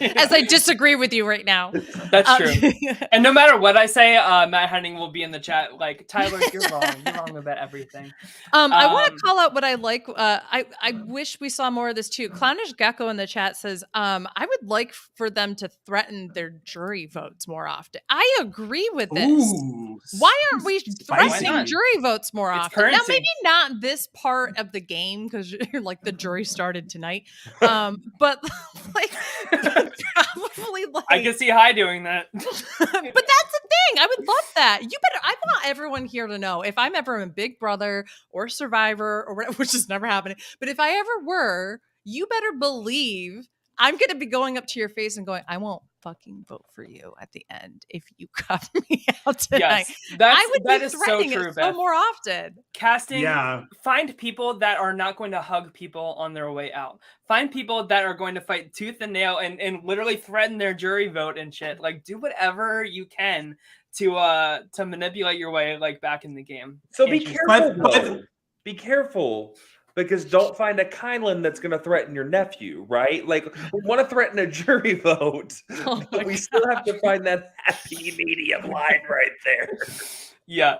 S3: As I disagree with you right now.
S1: That's true. And no matter what I say, Matt Henning will be in the chat like, Tyler, you're wrong. You're wrong about everything.
S3: I want to call out what I like. I wish we saw more of this too. Clownish Gecko in the chat says, I would like for them to threaten their jury votes more often. I agree with this.
S2: Ooh,
S3: why aren't we threatening jury votes more often? Now, maybe not this part of the game, because like the jury started tonight. But like probably like
S1: I can see Hi doing that.
S3: But that's the thing. I would love that. I want everyone here to know, if I'm ever in Big Brother or Survivor or whatever, which is never happening, but if I ever were, you better believe I'm going to be going up to your face and going, I won't fucking vote for you at the end if you cut me out tonight.
S1: Yes,
S3: I would
S1: that
S3: be
S1: is
S3: threatening
S1: so true,
S3: it so more often.
S1: Casting, find people that are not going to hug people on their way out. Find people that are going to fight tooth and nail and literally threaten their jury vote and shit. Like, do whatever you can to manipulate your way like back in the game.
S4: So be careful. Be careful. Because don't find a Kylan that's going to threaten your nephew, right? Like, we want to threaten a jury vote, but we still have to find that happy medium line right there.
S1: Yeah.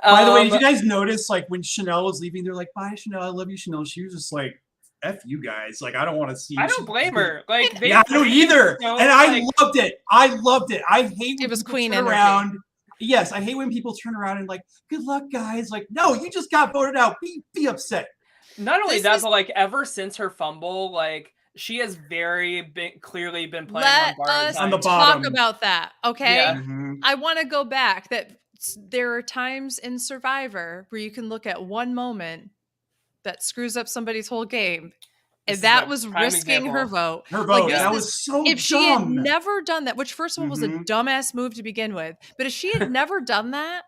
S2: By the way, did you guys notice, like, when Chanel was leaving, they're like, bye, Chanel, I love you, Chanel. She was just like, F you guys. Like, I don't want to see you.
S1: I don't blame her. Like,
S2: I don't either. And I loved it. I hate when
S3: it was
S2: people
S3: queen
S2: turn around. Yes, I hate when people turn around and like, good luck, guys. Like, no, you just got voted out. Be upset.
S1: Not only
S3: This
S1: that,
S3: is-
S1: but like ever since her fumble, like she has clearly been playing
S3: Let
S1: on borrowed
S3: us
S2: On the
S1: time.
S2: bottom.
S3: talk about that, okay?
S1: Yeah.
S2: Mhm.
S3: I want to go back that there are times in Survivor where you can look at one moment that screws up somebody's whole game.
S1: This
S3: And
S1: is
S3: that
S1: a
S3: was
S1: prime
S3: risking her
S1: example.
S3: vote.
S2: Her
S3: Like,
S2: vote.
S3: this
S2: That
S3: is-
S2: was so
S3: if she had
S2: dumb.
S3: never done that, which first of all was a
S2: Mhm.
S3: dumbass move to begin with, but if she had never done that,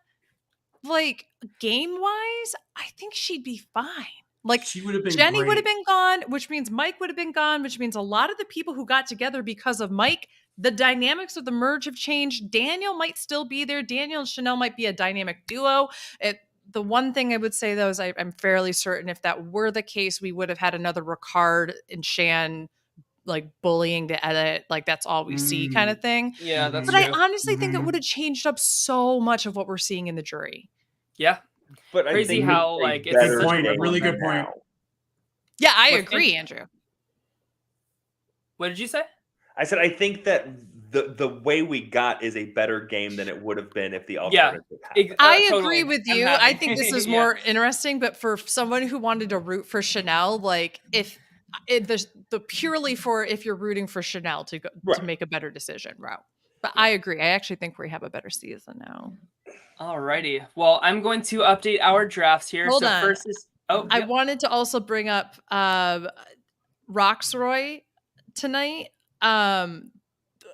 S3: like game wise, I think she'd be fine. Like
S2: She would have been
S3: Jenny would have
S2: great.
S3: been gone, which means Mike would have been gone, which means a lot of the people who got together because of Mike, the dynamics of the merge have changed. Daniel might still be there. Daniel and Chanel might be a dynamic duo. The one thing I would say though is I'm fairly certain if that were the case, we would have had another Ricard and Shan like bullying to edit, like that's all we see kind of thing.
S1: Yeah, that's
S3: But I
S1: true.
S3: honestly think it
S2: Mhm.
S3: would have changed up so much of what we're seeing in the jury.
S1: Yeah.
S4: But I
S1: Crazy
S4: think
S1: how,
S4: it's a
S1: like, it's
S4: better
S2: Good point,
S4: game
S2: really good
S4: than
S2: point.
S4: now.
S3: Yeah, I
S1: What's
S3: agree, Andrew.
S1: What did you say?
S4: I said I think that the way we got is a better game than it would have been if the
S1: Yeah.
S4: alternative happened.
S3: I
S1: Totally.
S3: agree with
S1: I'm
S3: you.
S1: happy.
S3: I think this is
S1: Yeah.
S3: more interesting, but for someone who wanted to root for Chanel, like if the purely for if you're rooting for Chanel to go
S4: Right.
S3: to make a better decision route. But I agree. I actually think we have a better season now.
S1: Alrighty. Well, I'm going to update our drafts here.
S3: Hold
S1: so
S3: on.
S1: first is
S3: I wanted to also bring up Roxroy tonight.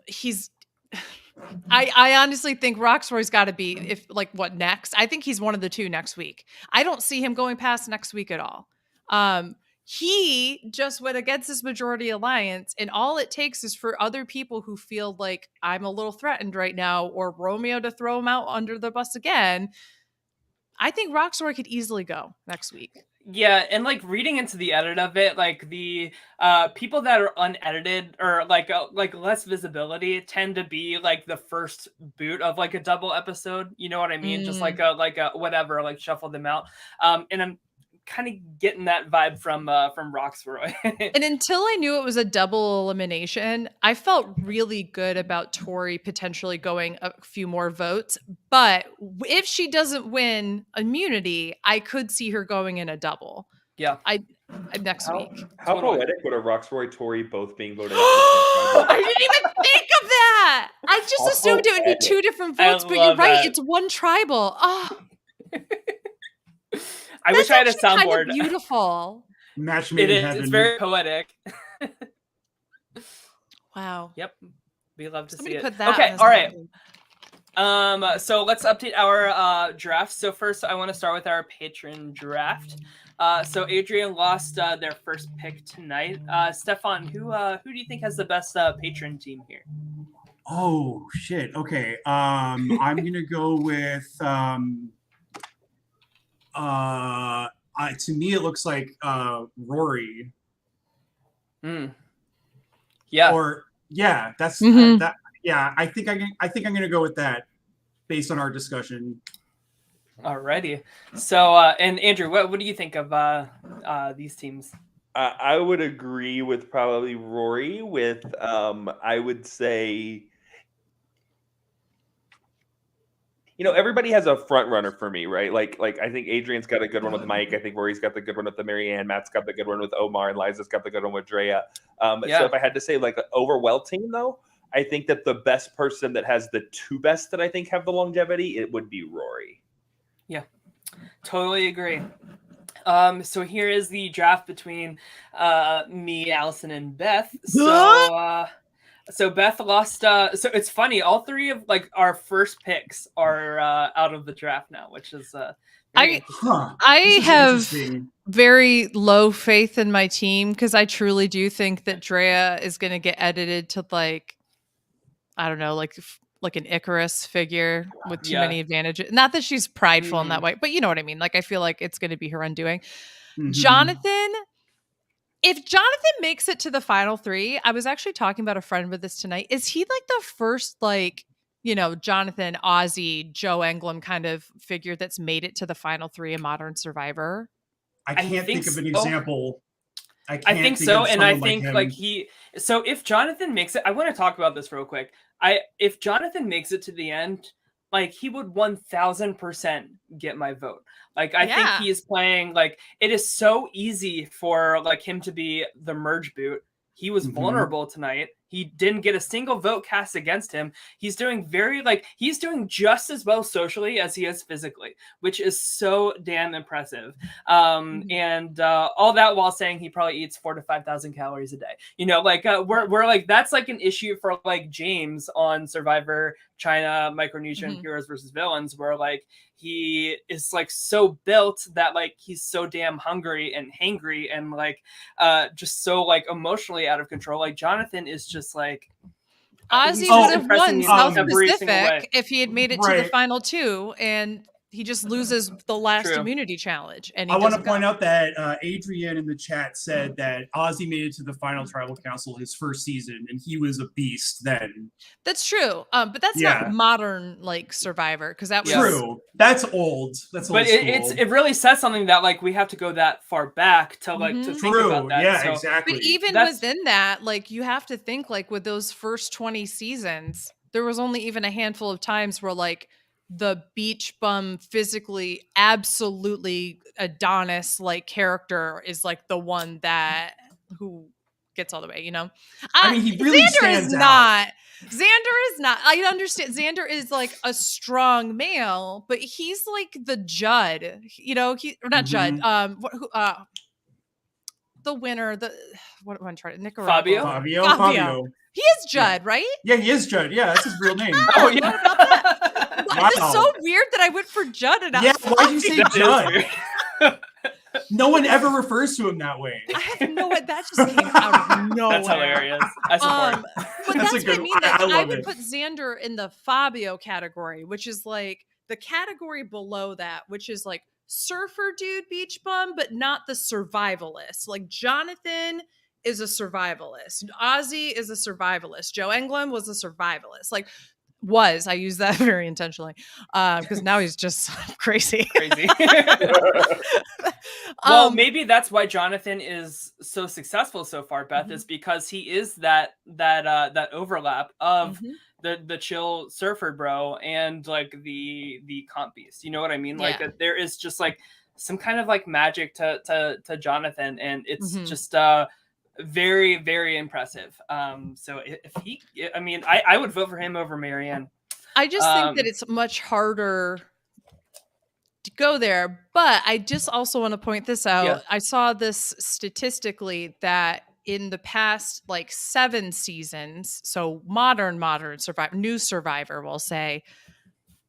S3: He's I honestly think Roxroy's got to be if like what next. I think he's one of the two next week. I don't see him going past next week at all. He just went against this majority alliance, and all it takes is for other people who feel like I'm a little threatened right now, or Romeo to throw him out under the bus again. I think Roxroy could easily go next week.
S1: Yeah, and like reading into the edit of it, like the people that are unedited or like less visibility tend to be like the first boot of like a double episode. You know what I mean? Just like a whatever, like shuffle them out. And I'm kind of getting that vibe from Roxroy.
S3: And until I knew it was a double elimination, I felt really good about Tori potentially going a few more votes. But if she doesn't win immunity, I could see her going in a double.
S1: Yeah.
S3: Next week.
S4: How
S1: Totally.
S4: poetic would a Roxroy Tory both being voted out?
S3: I didn't even think of that. I just
S4: How
S3: assumed it would be
S4: poetic.
S3: two different
S1: I
S3: votes, but you're
S1: love
S3: right.
S1: that.
S3: It's one tribal. Oh,
S1: I wish I had a
S3: that's actually
S1: soundboard.
S3: kind of beautiful.
S2: Match
S1: It
S2: made in
S1: is.
S2: heaven.
S1: It's very poetic.
S3: Wow.
S1: Yep. We love to
S3: Somebody
S1: see it.
S3: put that.
S1: Okay.
S3: on
S1: All right.
S3: something.
S1: So let's update our drafts. So first, I want to start with our patron draft. So Adrian lost their first pick tonight. Stefan, who do you think has the best patron team here?
S2: Oh shit. Okay. I'm gonna go with to me it looks like Rory.
S1: Yeah.
S2: Or yeah, that's
S3: Mhm.
S2: that. Yeah, I think I'm gonna go with that, based on our discussion.
S1: Alrighty. So and Andrew, what do you think of these teams?
S4: I would agree with probably Rory. With I would say, everybody has a front runner for me, right? Like I think Adrian's got a good one with Mike. I think Rory's got the good one with the Marianne. Matt's got the good one with Omar, and Liza's got the good one with Drea.
S1: Yeah.
S4: So if I had to say like an overwhelm team, though, I think that the best person that has the two best that I think have the longevity, it would be Rory.
S1: Totally agree. So here is the draft between me, Allison, and Beth. So Beth lost. So it's funny. All three of like our first picks are out of the draft now, which is very interesting.
S3: I
S2: This is
S3: have
S2: interesting.
S3: very low faith in my team because I truly do think that Drea is going to get edited to like, I don't know, like an Icarus figure with too
S1: Yeah.
S3: many advantages. Not that she's prideful in
S1: Mhm.
S3: that way, but you know what I mean? Like, I feel like it's going to be her undoing.
S2: Mhm.
S3: Jonathan, if Jonathan makes it to the final three, I was actually talking about a friend with this tonight. Is he like the first, like, Jonathan, Ozzy, Joe Englund kind of figure that's made it to the final three in Modern Survivor?
S2: I can't think of an example.
S1: I think
S2: think
S1: so,
S2: of
S1: and I
S2: someone
S1: think
S2: him.
S1: like so if Jonathan makes it, I want to talk about this real quick. If Jonathan makes it to the end, like he would 1000% get my vote. Like I think
S3: Yeah.
S1: he is playing like it is so easy for like him to be the merge boot. He was vulnerable tonight. He didn't get a single vote cast against him. He's doing he's doing just as well socially as he is physically, which is so damn impressive. And all that while saying he probably eats 4,000 to 5,000 calories a day. You know, like we're like that's like an issue for like James on Survivor China Micronesian Heroes versus Villains, where like he is like so built that like he's so damn hungry and hangry and like just so like emotionally out of control. Like Jonathan is just like
S3: Ozzy would have won South Pacific if he had made it to the final two, and he just loses the last immunity challenge. And
S2: I want to point out that Adrian in the chat said that Ozzy made it to the final tribal council his first season, and he was a beast then.
S3: That's true, but that's not modern like Survivor, because that was
S2: true. That's old. That's old.
S1: But it really says something that like we have to go that far back to like to think about that.
S2: Yeah, so, exactly.
S3: But even within that, like you have to think like with those first 20 seasons, there was only even a handful of times where like the beach bum physically absolutely Adonis like character is like the one that who gets all the way, you know.
S2: I mean, he really stands out.
S3: Xander is not. I understand. Xander is like a strong male, but he's like the Judd, you know. Not Judd. The winner. What am I trying to?
S1: Fabio.
S2: Fabio.
S3: He is Judd, right?
S2: Yeah, he is Judd. Yeah, that's his real name.
S1: Oh yeah.
S3: Wow. It's so weird that I went for Judd and not
S2: why'd you say Judd? No one ever refers to him that way.
S3: I have no idea. That just came out of nowhere.
S1: That's hilarious. I support.
S3: But that's what I mean. Like, I would put Xander in the Fabio category, which is like the category below that, which is like surfer dude beach bum, but not the survivalist. Like Jonathan is a survivalist. Ozzy is a survivalist. Joe Englund was a survivalist. Like I use that very intentionally because now he's just crazy.
S1: Well, maybe that's why Jonathan is so successful so far, Beth, is because he is that overlap of the chill surfer bro and like the comp beast. You know what I mean? Like there is just like some kind of like magic to Jonathan, and it's just very, very impressive. So if he, I mean, I would vote for him over Marianne.
S3: I just think that it's much harder to go there, but I just also want to point this out. Yeah. I saw this statistically that in the past like 7 seasons, so modern Survivor, new Survivor, we'll say,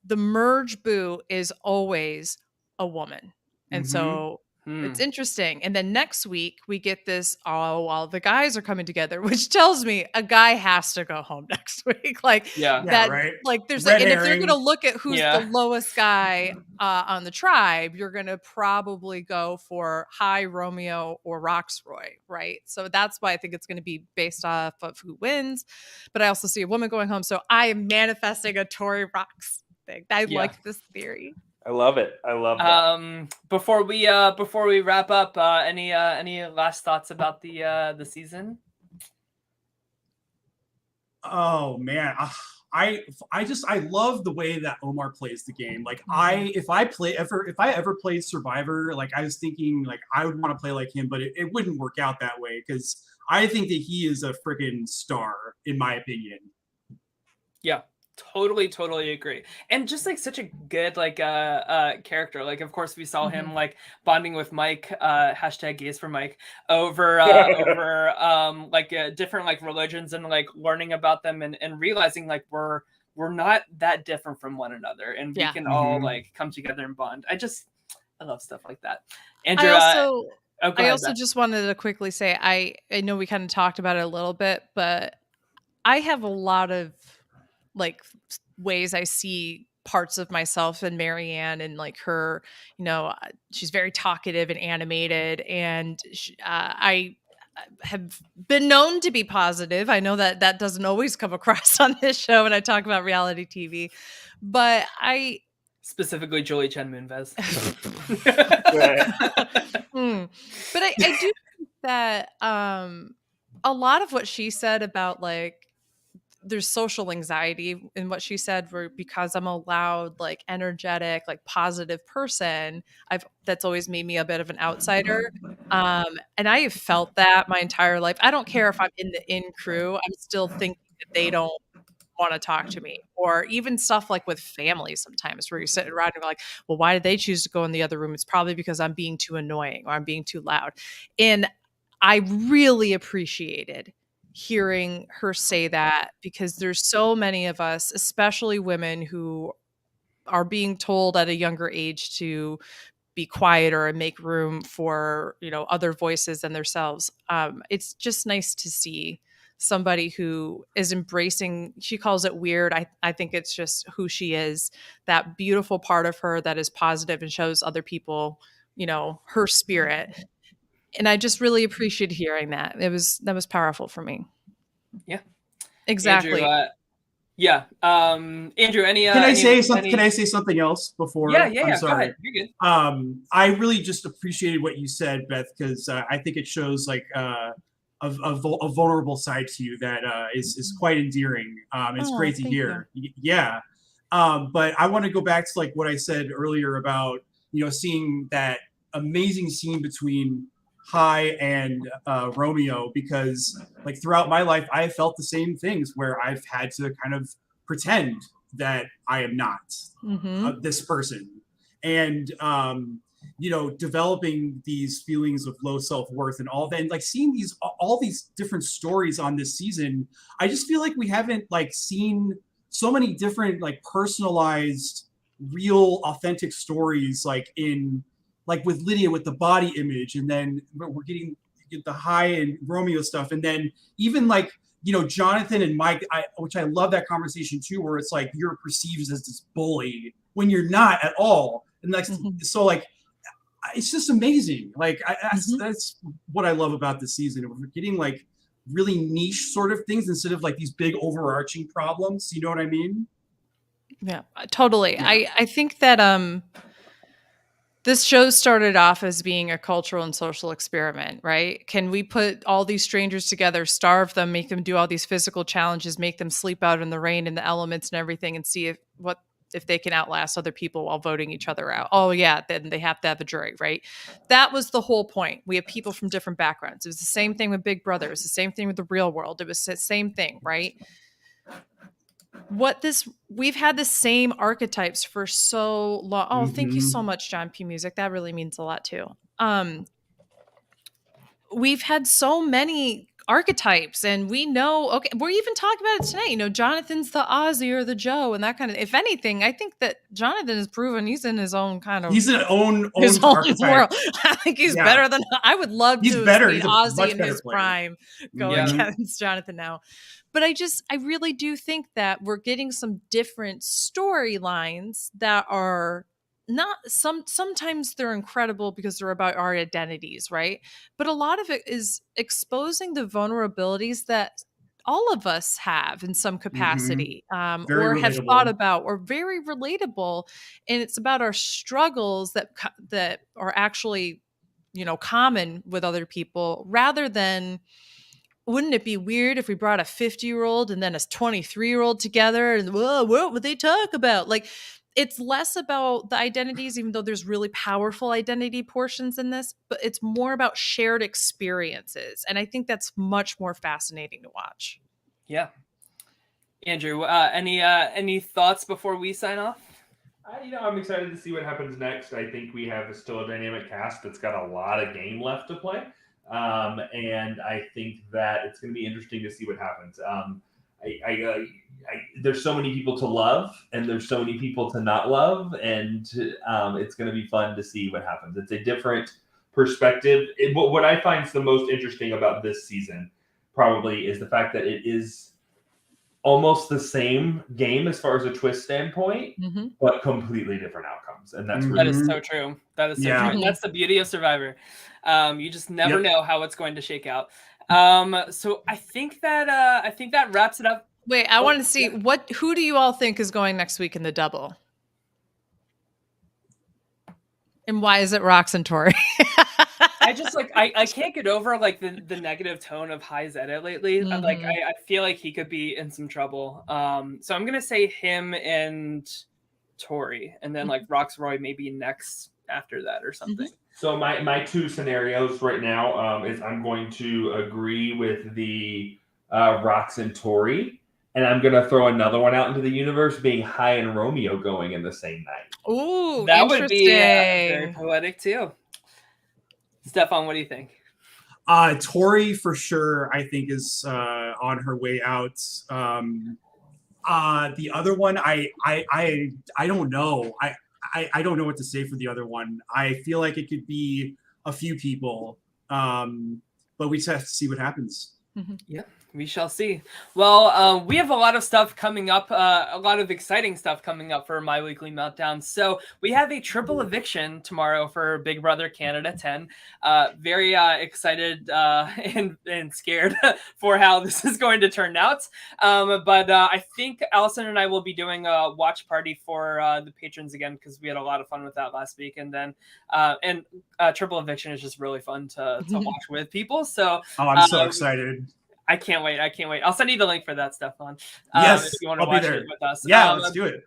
S3: the merge boo is always a woman. And so it's interesting. And then next week we get this, the guys are coming together, which tells me a guy has to go home next week. Like
S2: right.
S3: Like there's like, and if they're going to look at who's the lowest guy on the tribe, you're going to probably go for High Romeo or Roxroy. Right. So that's why I think it's going to be based off of who wins. But I also see a woman going home. So I am manifesting a Tori Rox thing. I like this theory.
S4: I love it. I love that.
S1: Before we wrap up, any last thoughts about the season?
S2: Oh man, I love the way that Omar plays the game. Like if I ever played Survivor, like I was thinking like I would want to play like him, but it wouldn't work out that way because I think that he is a freaking star in my opinion.
S1: Yeah. Totally agree. And just like such a good like character. Like of course we saw him like bonding with Mike, hashtag gays for Mike, over like different like religions and like learning about them and realizing like we're not that different from one another and we can all like come together and bond. I love stuff like that. Andrew,
S3: I also just wanted to quickly say I know we kind of talked about it a little bit, but I have a lot of like ways I see parts of myself in Marianne and like her, you know, she's very talkative and animated and I have been known to be positive. I know that doesn't always come across on this show when I talk about reality TV, but
S1: specifically Julie Chen Moonves.
S3: But I do think that a lot of what she said about like there's social anxiety in what she said, where because I'm a loud, like energetic, like positive person, that's always made me a bit of an outsider. And I have felt that my entire life. I don't care if I'm in the in crew, I'm still thinking that they don't want to talk to me. Or even stuff like with family sometimes, where you're sitting around and you're like, well, why did they choose to go in the other room? It's probably because I'm being too annoying or I'm being too loud. And I really appreciated hearing her say that, because there's so many of us, especially women, who are being told at a younger age to be quieter and make room for, other voices than themselves. It's just nice to see somebody who is embracing, she calls it weird. I think it's just who she is, that beautiful part of her that is positive and shows other people, her spirit. And I just really appreciated hearing that. That was powerful for me.
S1: Yeah.
S3: Exactly.
S1: Andrew, yeah. Andrew, any
S2: Can I say
S1: any,
S2: something? Can I say something else before?
S1: Yeah.
S2: I'm sorry.
S1: Go ahead. You're good.
S2: I really just appreciated what you said, Beth, because I think it shows like a vulnerable side to you that is quite endearing. It's great to hear. Yeah. But I want to go back to like what I said earlier about seeing that amazing scene between Hai and Romeo, because like throughout my life I have felt the same things where I've had to kind of pretend that I am not this person, and developing these feelings of low self-worth and all that, and like seeing all these different stories on this season. I just feel like we haven't like seen so many different like personalized, real, authentic stories, like with Lydia with the body image, and then we're getting the Hai and Romeo stuff, and then even like Jonathan and Mike, which I love that conversation too, where it's like you're perceived as this bully when you're not at all, and like so like it's just amazing. Like that's what I love about this season. We're getting like really niche sort of things instead of like these big overarching problems. You know what I mean?
S3: Yeah, totally.
S2: Yeah.
S3: I think that this show started off as being a cultural and social experiment, right? Can we put all these strangers together, starve them, make them do all these physical challenges, make them sleep out in the rain and the elements and everything, and see if they can outlast other people while voting each other out? Oh yeah, then they have to have a jury, right? That was the whole point. We have people from different backgrounds. It was the same thing with Big Brother. It was the same thing with the real world. It was the same thing, right? We've had the same archetypes for so long. Oh, thank you so much, John P. Music. That really means a lot too. We've had so many archetypes, and we know, okay, we're even talking about it tonight. Jonathan's the Ozzy or the Joe and that kind of, if anything, I think that Jonathan has proven he's in his own kind of,
S2: he's an own
S3: archetype. World. I think he's better than, I would love to see Ozzy in his prime go against Jonathan now. But I really do think that we're getting some different storylines that are not sometimes they're incredible because they're about our identities, right? But a lot of it is exposing the vulnerabilities that all of us have in some capacity, or have thought about, or very relatable. And it's about our struggles that are actually, common with other people, rather than, wouldn't it be weird if we brought a 50-year-old and then a 23-year-old together and what would they talk about? Like, it's less about the identities, even though there's really powerful identity portions in this, but it's more about shared experiences. And I think that's much more fascinating to watch.
S1: Yeah. Andrew, any thoughts before we sign off?
S4: I'm excited to see what happens next. I think we have still a dynamic cast that's got a lot of game left to play. And I think that it's going to be interesting to see what happens. There's so many people to love, and there's so many people to not love, and it's going to be fun to see what happens. It's a different perspective. What I find is the most interesting about this season probably is the fact that it is almost the same game as far as a twist standpoint, but completely different outcomes. And that's
S1: that is so true. That is so true. And that's the beauty of Survivor. You just never know how it's going to shake out. So I think that wraps it up.
S3: Wait, I want to see who do you all think is going next week in the double? And why is it Rox and Tori?
S1: I just like I can't get over like the negative tone of High's edit lately. Like
S3: Mhm.
S1: I feel like he could be in some trouble. So I'm gonna say him and Tori, and then like Roxroy maybe next after that or something.
S4: So my two scenarios right now is I'm going to agree with the Rox and Tori, and I'm going to throw another one out into the universe, being High and Romeo going in the same night.
S3: Ooh,
S1: That would be very
S3: interesting.
S1: poetic too. Stefan, what do you think?
S2: Tori for sure, I think, is on her way out. The other one, I don't know. I don't know what to say for the other one. I feel like it could be a few people, but we just have to see what happens.
S1: Yep, we shall see. Well, we have a lot of stuff coming up, a lot of exciting stuff coming up for My Weekly Meltdown. So we have a triple eviction tomorrow for Big Brother Canada 10. Very excited and scared for how this is going to turn out. But I think Allison and I will be doing a watch party for the patrons again, because we had a lot of fun with that last week. And then triple eviction is just really fun to watch with people. So
S2: I'm so excited.
S1: I can't wait. I'll send you the link for that, Stefan.
S2: Yes,
S1: if you want to
S2: I'll
S1: watch
S2: be there
S1: it with us.
S2: Yeah, let's do it.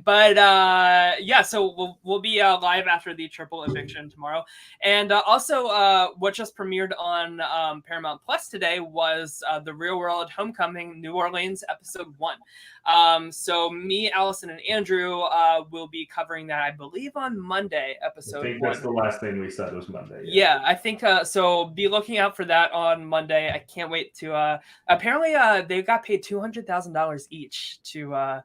S1: But yeah, so we'll be live after the triple eviction tomorrow. And also what just premiered on Paramount Plus today was The Real World Homecoming New Orleans episode 1. So me, Allison, and Andrew will be covering that, I believe, on Monday, episode 1.
S4: I think that's the last thing we said was Monday.
S1: Yeah, I think so. Be looking out for that on Monday. I can't wait to apparently they got paid $200,000 each to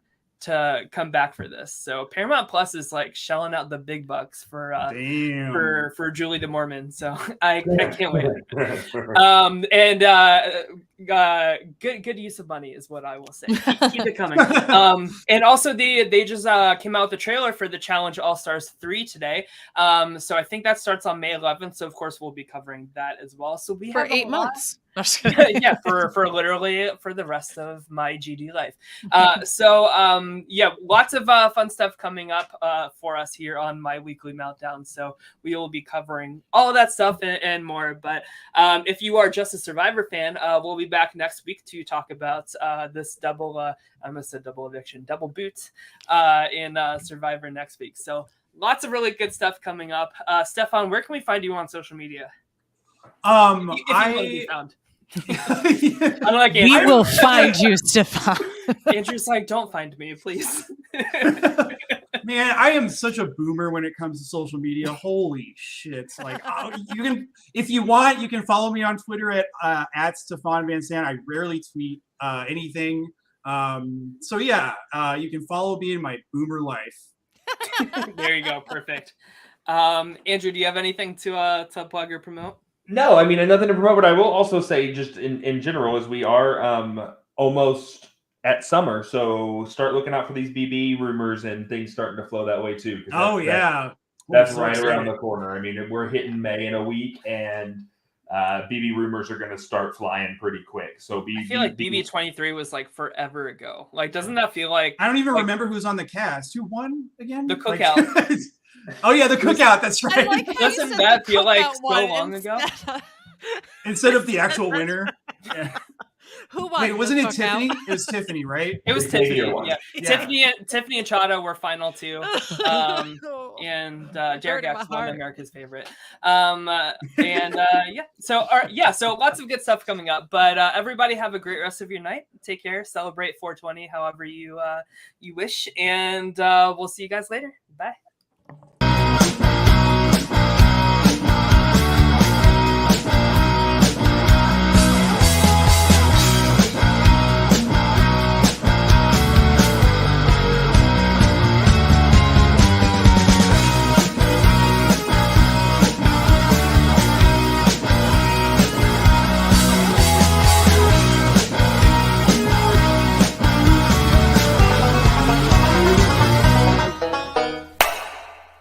S1: come back for this. So Paramount Plus is like shelling out the big bucks for Julie the Mormon. So I can't wait. Good use of money is what I will say. Keep it coming. And also they just came out with the trailer for the Challenge All Stars 3 today. So I think that starts on May 11th. So of course we'll be covering that as well. So we
S3: For
S1: have
S3: 8 months.
S1: Yeah, for literally for the rest of my GD life. Yeah, lots of fun stuff coming up for us here on My Weekly Meltdown. So we will be covering all of that stuff and more. But if you are just a Survivor fan, we'll be back next week to talk about this double, I almost said double eviction, double boot in Survivor next week. So lots of really good stuff coming up. Stefan, where can we find you on social media? If you want to be found. Unlike Andrew.
S3: We will find you, Stefan.
S1: Andrew's like, don't find me, please.
S2: Man, I am such a boomer when it comes to social media. Holy shit! Like, you can, if you want, you can follow me on Twitter at Stefan Van Sant. I rarely tweet anything. So yeah, you can follow me in my boomer life.
S1: There you go, perfect. Andrew, do you have anything to plug or promote?
S4: No, I mean, nothing to promote, but I will also say just in general is we are almost at summer, so start looking out for these BB rumors and things starting to flow that way too. That's right around the corner. I mean, we're hitting May in a week, and BB rumors are going to start flying pretty quick. So
S1: I feel like BB 23 was like forever ago. Like, doesn't that feel like?
S2: I don't even remember who's on the cast. Who won again?
S1: The Cookout.
S2: Like, oh yeah, the Cookout. That's right.
S3: Like
S1: doesn't that feel like so long ago?
S2: Instead of the actual winner. Yeah.
S3: Who won?
S2: Wait, wasn't it Tiffany? It was Tiffany, right?
S1: It was Tiffany. Yeah. Tiffany and Chada were final two. And Jared Gax won, America's favorite. So lots of good stuff coming up. But everybody have a great rest of your night. Take care. Celebrate 420 however you wish. And we'll see you guys later. Bye.